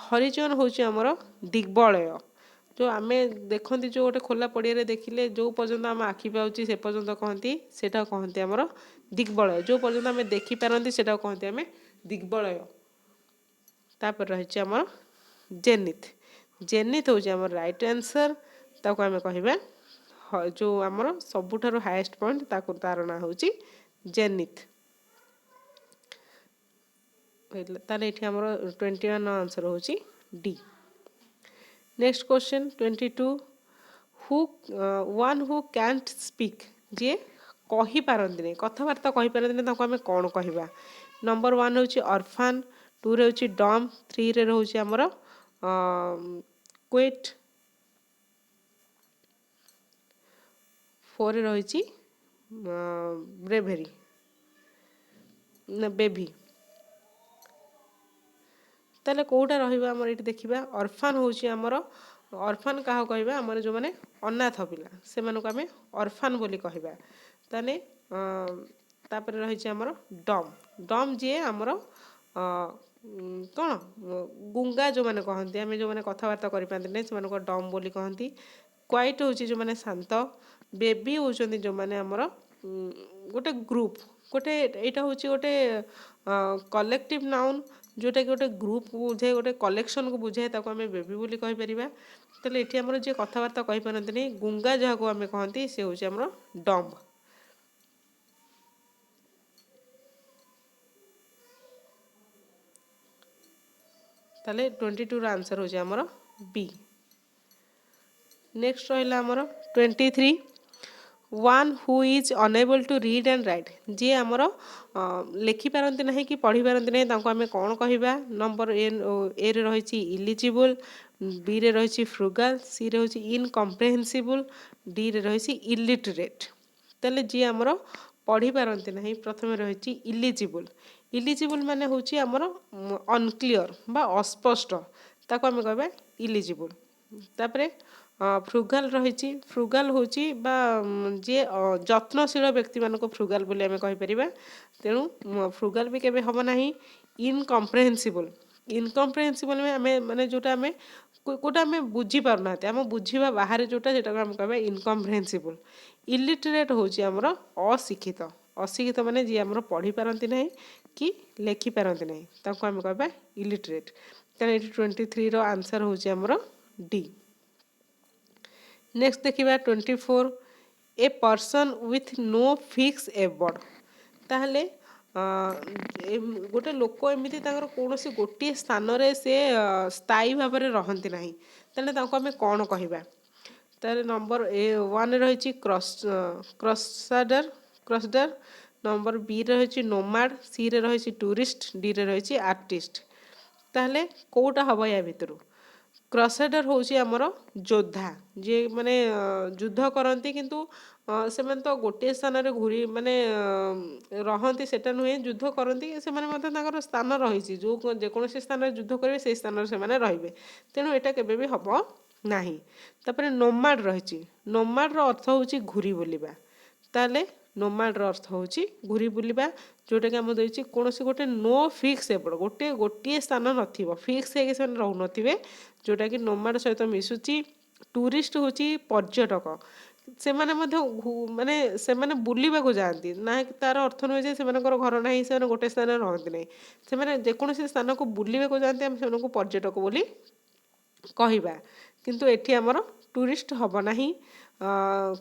हरिजन होची आमर दिग्बलय जो आमे देखंती जो गोटे खोला पड़िया रे देखिले जो पर्यंत आम आखि पाउची से पर्यंत कहंती सेटा कहंती आमर दिग्बलय जो पर्यंत आमे देखि पारंती सेटा कहंती आमे दिग्बलय तापर रहिची आमर जेनिथ जेनिथ होची आमर राइट आंसर ताको आमे कहबा जो आमर सबुठारु हाईएस्ट पॉइंट ताको तार ना होची जेनिथ ताले एठी आमर 21 आंसर होची D next question 22 who one who can't speak जे कहि पारंती नै कथावार्ता कहि पारंती नै ताको आमे कोन कहिबा नंबर 1 होची ऑर्फन 2 रे होची डम 3 रे होची हमर क्विट 4 रे होची ब्रेवेरी ना बेबी ताले कोटा रहिबा हमर एठी देखिबा ऑर्फन होची हमर ऑर्फन काहा कहबा हमर जो माने अनाथ पिला से मानको आमे ऑर्फन बोली कहबा ताने तापर रहिची हमर डम डम जे हमर कोन गुंगा जो माने कहंती आमे जो माने कथावार्ता करि पांते नै से मानको डम बोली कहंती क्वाइट होची जो माने शांत बेबी होचंदी जो माने हमर गोटे ग्रुप गोटे एटा होची गोटे कलेक्टिव नाउन जोटा कि गोटे ग्रुप को बुझाए गोटे कलेक्शन को बुझाए ताको आमे बेबी बोली कहि परिबा तले एठी हमर जे कथावार्ता कहि पारंती नै गुंगा जहा को आमे कहंती से होची हमर डम ताले 22 रा आंसर होची हमर बी नेक्स्ट रहिला हमर 23 one who is unable to read and write जी आमर लेखि पारंती नहीं कि पढ़ी पारंती नहीं तांको आमे कोन कहिबा नंबर ए रे रहिची इलिजिबल बी रे रहिची फ्रुगल सी रे होची इनकम्प्रेहेंसिबल डी रे रहिची इलिटरेट तले जी आमर पढ़ी पारंती नहीं प्रथमे रहिची इलिजिबल इलिजिबल माने होची आमर अनक्लियर बा अस्पष्ट ताको आमे कहबा इलिजिबल तापरे फ्रुगल रहिची फ्रुगल होची बा जे जत्नशील व्यक्ति मानको फ्रुगल बोली आमे कहि परिबा तेनु फ्रुगल भी केबे हबो नाही इनकम्प्रेहेंसिबल में आमे माने जोटा आमे कोटा आमे बुझी पारनाते आमे बुझीबा बाहर जोटा जेटा आमे कहबा इनकम्प्रेहेंसिबल इलिटरेट होची हमर अशिक्षित अशिक्षित माने जे हमर पढ़ी पारंती नाही कि लेखि पारंती नाही ताको आमे कहबा इलिटरेट तने 23 रो आंसर होची हमर डी नेक्स्ट देखिबा 24 a person with no fix abode ताहले गोटे लोक एमिति ताकर कोनोसी गोटे स्थान रे से स्थायी भाव रे रहंती नाही ताले ताको हमें कोन कहिबा ताले नंबर 1 रहिची क्रॉसडर नंबर बी रे रहिची नोमाड सी रे रहिची टूरिस्ट डी रे रहिची आर्टिस्ट ताहले कोटा हबो या भितरु क्रसेडर होची हमर योद्धा जे माने युद्ध करंती किंतु से माने तो गोटे स्थान रे घुरी माने रहंती सेटा नुहे युद्ध करंती से माने मते ताकर स्थान रहिची जो जे कोनोसी स्थान रे युद्ध करबे से स्थान रे से माने रहिबे तेनु एटा केबे भी हबो नाही तापरे नोमाड रहिची नोमाड रो अर्थ होची घुरी बोलिबा ताले नोमाड रो अर्थ होची घुरी बुलिबा जोटा कि हम देछि कोनोसी गोटे नो फिक्स एबड गोटे स्थान नथिबो फिक्स हे के से रहउ नथिबे जोटा कि नोमाड सहित मिसुची टूरिस्ट होची पर्यटक से माने माने से माने बुलिबा को जानती ना कि तार अर्थ न जे से मानकर घर नाही से गोटे स्थान रहंती नै से माने जे कोनोसी स्थान को बुलिबा को जानती हम से पर्यटक बोली कहिबा किंतु एठी हमर टूरिस्ट हबो नाही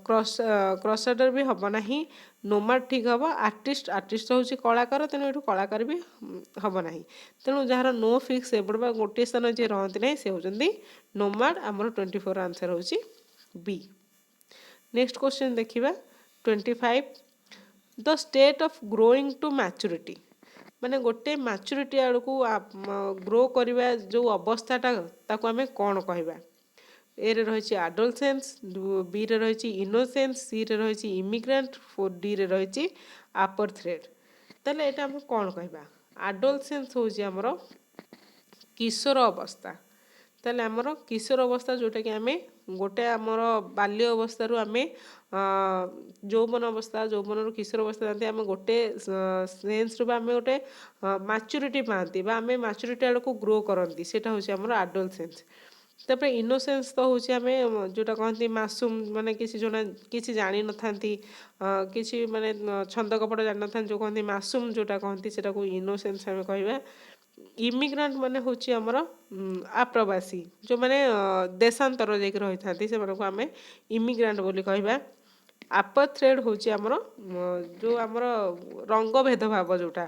क्रॉसडर भी हबो नाही नोमाड ठीक हबो आर्टिस्ट होची कलाकार तेनु एठु कलाकार भी हबो नाही तेनु जहार नो फिक्स एबड बा गोटे स्थान जे रहंती नै से होचंदी नोमाड हमर 24 आंसर होची बी। नेक्स्ट क्वेश्चन देखिबा 25 the state of growing to maturity माने गोटे मैच्योरिटी आड़ को ग्रो करवा जो अवस्थाटा ताको आमे कौन कहबा। ए रे रही आडोलसेंस, बी रे रही इनोसेंस, सी रे रही इमिग्रेंट, डी रे रही आपर थ्रेड। ताले एटा हम कौन कहबा। आडोलसेंस होची हमरो किशोर अवस्था। ताले हमरो किशोर अवस्था जोटा कि आमे गोटे हमरो बाल्य अवस्था रु आमे यौवन अवस्था, यौवन रु किशोर अवस्था जानते आमे गोटे सेंस रु आमे गोटे मैच्योरिटी पाती बा आमे मैच्योरिटी आड़ को ग्रो करती सेटा होची हमरो आडोलसेंस। तापर इनोसेंस तो होची आमे जोटा कहती मासूम माने किसी जोना किसी जानी न थांती किसी माने छंद कपड़ जान न थांती जो कहती मासूम जोटा कहती सेटा को इनोसेंस आमे कहबा। इमिग्रांट माने होची हमरो आप्रवासी जो माने देशांतर जाके रही थांती से माने को आमे इमिग्रांट बोली कहबा। आपर थ्रेड होची हमरो जो हमरो रंग भेदभाव जोटा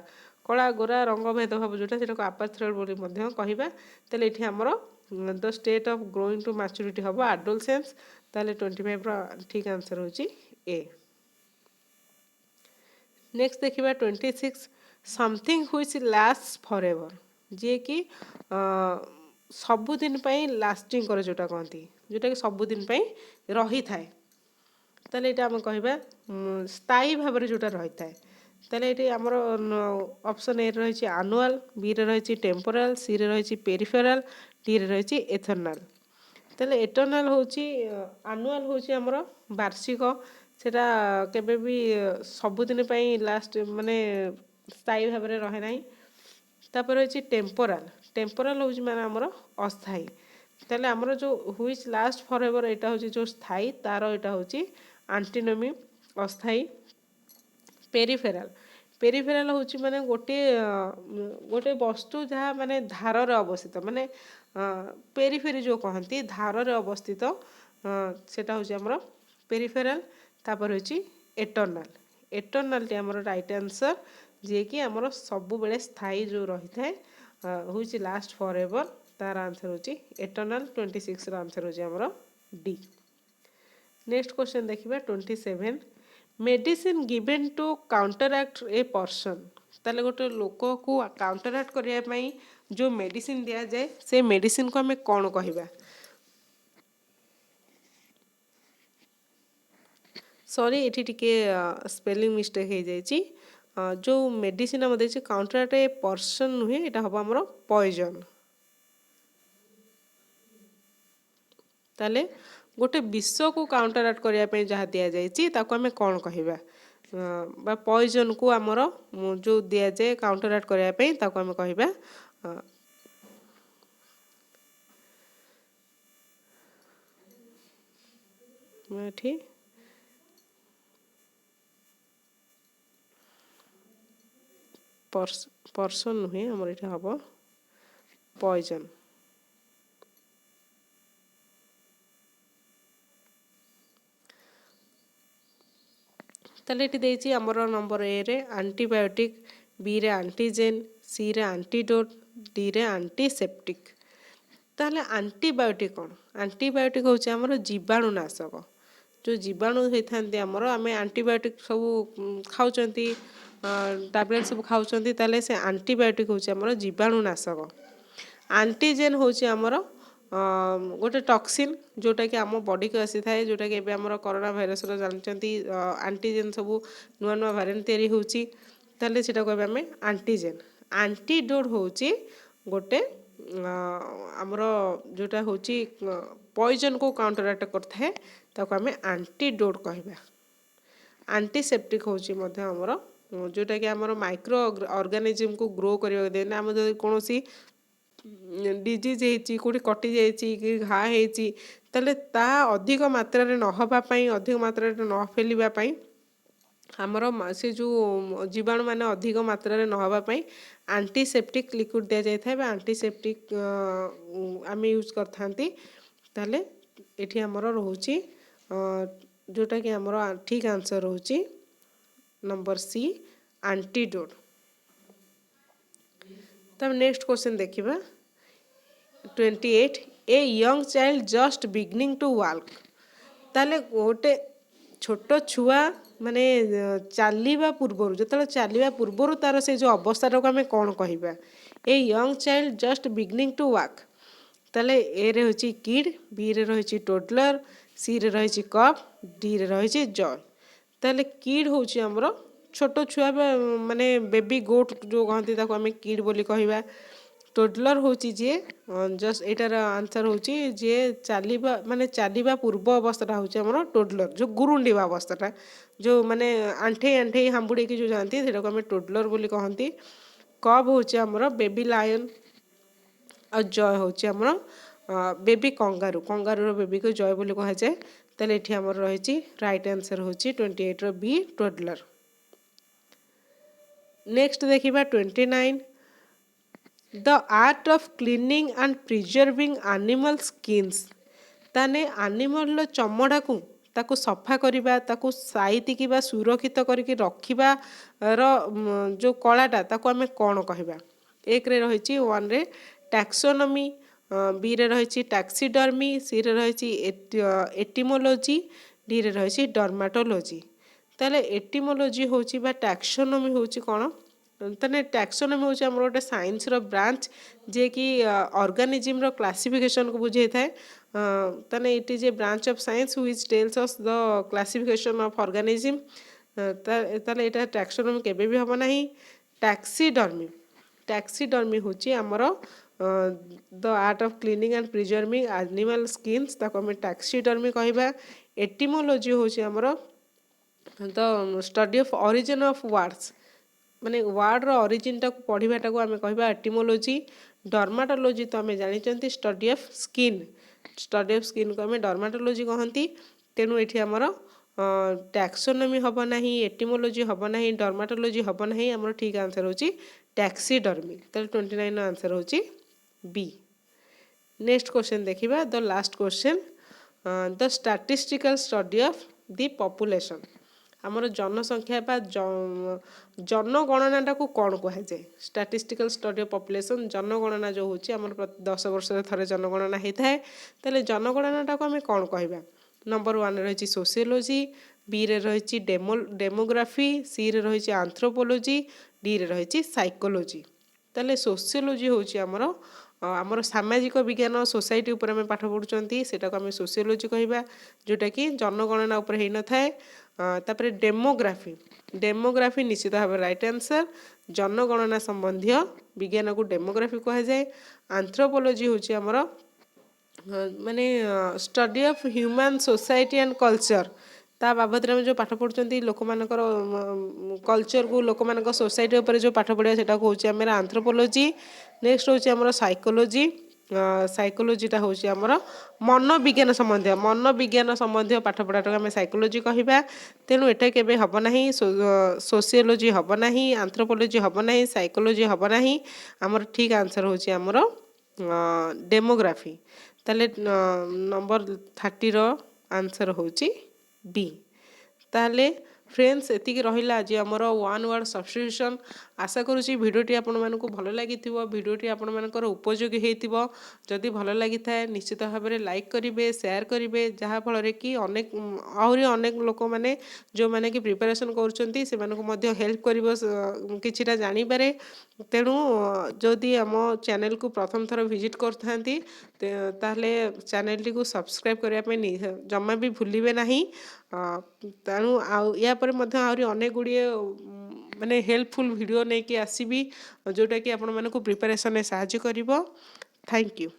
कला गोरा रंग भेदभाव जोटा सेटा को आपर थ्रेड बोली मध्य कहबा। ताले एठी हमरो the state of growing to maturity हबो आडोलसेंस। ताले 25 रा ठीक आंसर होची ए। नेक्स्ट देखिबा 26 समथिंग व्हिच लास्ट्स फॉरएवर जे कि सबुदिन पई लास्टिंग करे जोटा कहती जोटा कि सबुदिन पई रही थाए। ताले एटा हम कहबा स्थायी भाव रे जोटा रही थाए। ताले एटी हमरो ऑप्शन ए रही एनुअल, बी रे रही टेम्पोरल, सी रे रही पेरिफेरल, डी रे रही एथर्नल। ताले एटर्नल होची एनुअल होची हमरो वार्षिक सेटा केबे भी सबुदिन पई लास्ट माने स्थायी भाव रे रहे नाही। तापर होची टेम्पोरल, टेम्पोरल होची माने हमरो अस्थायी। ताले हमरो जो व्हिच लास्ट फॉरएवर एटा होची जो स्थायी तारो एटा होची एंटीनोमी अस्थायी। पेरिफेरल, पेरिफेरल होची माने गोटे गोटे वस्तु जहाँ माने धार रे अवस्थित माने पेरिफेरी जो कहती धार रे अवस्थित सेटा होची हमरो पेरिफेरल। तापर होची एटर्नल, एटर्नल टी हमरो राइट आंसर जे कि हमरो सब बेले स्थायी जो रही थाए होची लास्ट फॉरएवर तार आंसर होची एटर्नल। 26 रा आंसर होची हमरो डी। नेक्स्ट क्वेश्चन देखिबा 27 medicine given to counteract a person. ताले गोटे लोक को काउंटरएक्ट करिया पई जो मेडिसिन दिया जाए से मेडिसिन को हमें कौन कहबा। सॉरी एठी टिके स्पेलिंग मिस्टेक हो जाइए। जो मेडिसिन हम देछि काउंटरएक्ट ए पर्सन नुहे एटा हबो हमरो पॉइजन। ताले गोटे विष को काउंटरएक्ट करिया पे जहाँ दिया जाइए ताको हमें कौन कहबा बा पॉइजन को हमरो जो दिया जाए काउंटरएक्ट करिया पे ताको हमें कहबा एठी पर्सन नुहे हमर एठी हबो पॉइजन। ताले एठी देछि हमर नंबर ए रे एंटीबायोटिक, बी रे एंटीजेन, सी रे एंटीडोट, डी रे एंटीसेप्टिक। ताले एंटीबायोटिक कोन एंटीबायोटिक होछि हमर जीवाणुनाशक जो जीवाणु होइथांती हमर आमे एंटीबायोटिक सब खाउचंती टैबलेट सब खाउचंती ताले से एंटीबायोटिक होछि हमर जीवाणुनाशक। एंटीजेन होछि हमर गोटे टॉक्सिन जोटा कि आम बॉडी को आसी थाए जोटा कि एबे हमर कोरोना वायरस रो जानचंती एंटीजेन सब नुआ नुआ वेरिएंट तयारी होछि ताले सेटा कहबे हमें एंटीजेन। एंटीडोट होछि गोटे हमर जोटा होछि पॉइजन को काउंटरएक्ट करथाए ताको हमें एंटीडोट कहबा। एंटीसेप्टिक होछि मध्य हमर जोटा कि हमर माइक्रो ऑर्गेनिज्म को ग्रो करिया देना हम जदि कोनोसी डिजीज हेची कोठी कटि जाइछि कि घा हेची ताले ता अधिक मात्रा रे न हबा पई अधिक मात्रा रे न फैलिबा पई हमर से जो जीवाणु माने अधिक मात्रा रे न हबा पई एंटीसेप्टिक लिक्विड दिया जाय थाए बा एंटीसेप्टिक आमे यूज करथांती। ताले एठी हमर रहउची जोटा कि हमर ठीक आंसर रहउची नंबर सी एंटीडोट। तब नेक्स्ट क्वेश्चन देखिबा 28 a young child just beginning to walk ताले गोटे छोट छुआ माने चलवा पूर्वर जो चलवा पूर्वर तार से जो अवस्था को आम कौन कहवा a young child just beginning to walk ताले ए रे होची किड बी रे रही टोडलर सी रे रही कप डी रे रही जय ताले किड होची हमरो छोट छुआ माने बेबी गोट जो कहते आम किड बोली कहवा टोडलर होची जे जस्ट एटार आंसर होची जे चलवा माने चलवा पूर्व अवस्था होची हमरो टोडलर जो गुरुंडीवा अवस्था जो माने आंठे आंठे हांबुड़ी की जो जानती सेटा को आम टोडलर बोली कहती कब होची हमरो बेबी लायन और जय होची हमरो बेबी कंगारू कंगारू बेबी को जय बोली कह जाए ताले एठी हमर रही राइट आंसर होची 28 रो बी टोडलर। नेक्स्ट देखिबा 29 the art of cleaning and preserving animal skins ताने एनिमल चमड़ा को ताको सफा करबा ताको साइतिकी बा सुरक्षित करके रखिबा जो कलाटा ताको आमे कौन कहबा एक रे रही 1 रे टैक्सोनॉमी बी रे रही टैक्सीडर्मी सी रे रही एटिमोलॉजी डी रे रही डर्माटोलॉजी ताले एटिमोलॉजी होची बा टैक्सोनॉमी होची कौन ताने टैक्सोनॉमी होची हमर गोटे साइंस रो ब्रांच जे कि ऑर्गेनिज्म रो क्लासिफिकेशन को बुझे थाए ताने it is a branch of science which tells us the classification of organism ताले एटा टैक्सोनॉमी केबे भी हबो नाही। टैक्सीडर्मी होची हमर the art of cleaning and preserving animal skins ताको हम टैक्सीडर्मी कहबा। एटिमोलॉजी होची हमर the study of origin of words माने वर्ड रो ओरिजिन टा को पढ़ीबाटा को आमे कहबा एटिमोलॉजी। डर्माटोलॉजी तो आमे जानिचंती स्टडी ऑफ स्किन को आमे डर्माटोलॉजी कहंती तेनु एठी हमर टैक्सोनॉमी हबो नाही एटिमोलॉजी हबो नाही डर्माटोलॉजी हबो नाही हमर ठीक आंसर होची टैक्सीडर्मी तले 29 नो आंसर होची बी। नेक्स्ट क्वेश्चन देखिबा the last question the statistical study of the population आमर जनसंख्या बा जनगणना को कौन कह जाए स्टैटिस्टिकल स्टडी ऑफ पॉपुलेशन जनगणना जो होची आमर 10 वर्ष रे थरे जनगणना होता है ताले जनगणना को आम कौन कहबा नंबर 1 रही सोशियोलॉजी बी रे रही डेमोग्राफी सी रे रही एंथ्रोपोलॉजी डी रे रही साइकोलॉजी ताले सोशियोलॉजी होची आमर सामाजिक विज्ञान सोसाइटी उपर आम पाठ पढ़ुंट से आम सोशियोलॉजी कहबा जोटा कि जनगणना उपर हो न थाए तापर डेमोग्राफी निश्चित भाव राइट आंसर जनगणना संबंधी विज्ञान को डेमोग्राफी कह जाए। एंथ्रोपोलॉजी होची आमर माने study of human society and culture ता बाबद में जो पाठ पढ़ुंट लोक मानकर कल्चर को लोक मान सोसाइटी उपर जो पाठ पढ़ा सेटा को होची आमर एंथ्रोपोलॉजी। नेक्स्ट होची आमर साइकोलॉजी साइकोलॉजीटा होची आमर मनोविज्ञान संबंधी पाठ पढ़ाटा आम साइकोलॉजी कहबा तेणु एटा केबे हबो नाही सोशियोलॉजी हबो नाही एंथ्रोपोलॉजी हबो नाही साइकोलॉजी हबो नाही आमर ठीक आंसर होची आमर डेमोग्राफी ताले नंबर 30 रो आंसर होची बी। ताले फ्रेंड्स एतिकी रहिला आज आमर 1 वर्ड सब्स्टिट्यूशन आशा करुँची भिडियोटी आपण मानकु भल लागिथिबो भिडियोटी आपण मानकर उपयोगी हेतिबो जदि भल लागि थाए निश्चित भाव में लाइक करेंगे शेयर करेंगे जहाँ फल कि अनेक आहरी अनेक लोक मैंने जो मैंने कि प्रिपरेशन करुँच से हेल्प कर किछिटा जानिपारे तेणु जदि आम चैनल को प्रथम थर विजिट करथांती ताहले चैनल टी को सब्सक्राइब करने जमा भी भूलिबे नहीं तेणु या पर आहरी अनेक गुड़िए माने हेल्पफुल वीडियो नहीं कि आसबि जोटा कि आपण मानकु प्रिपरेशन साहाय्य करिवो। Thank you.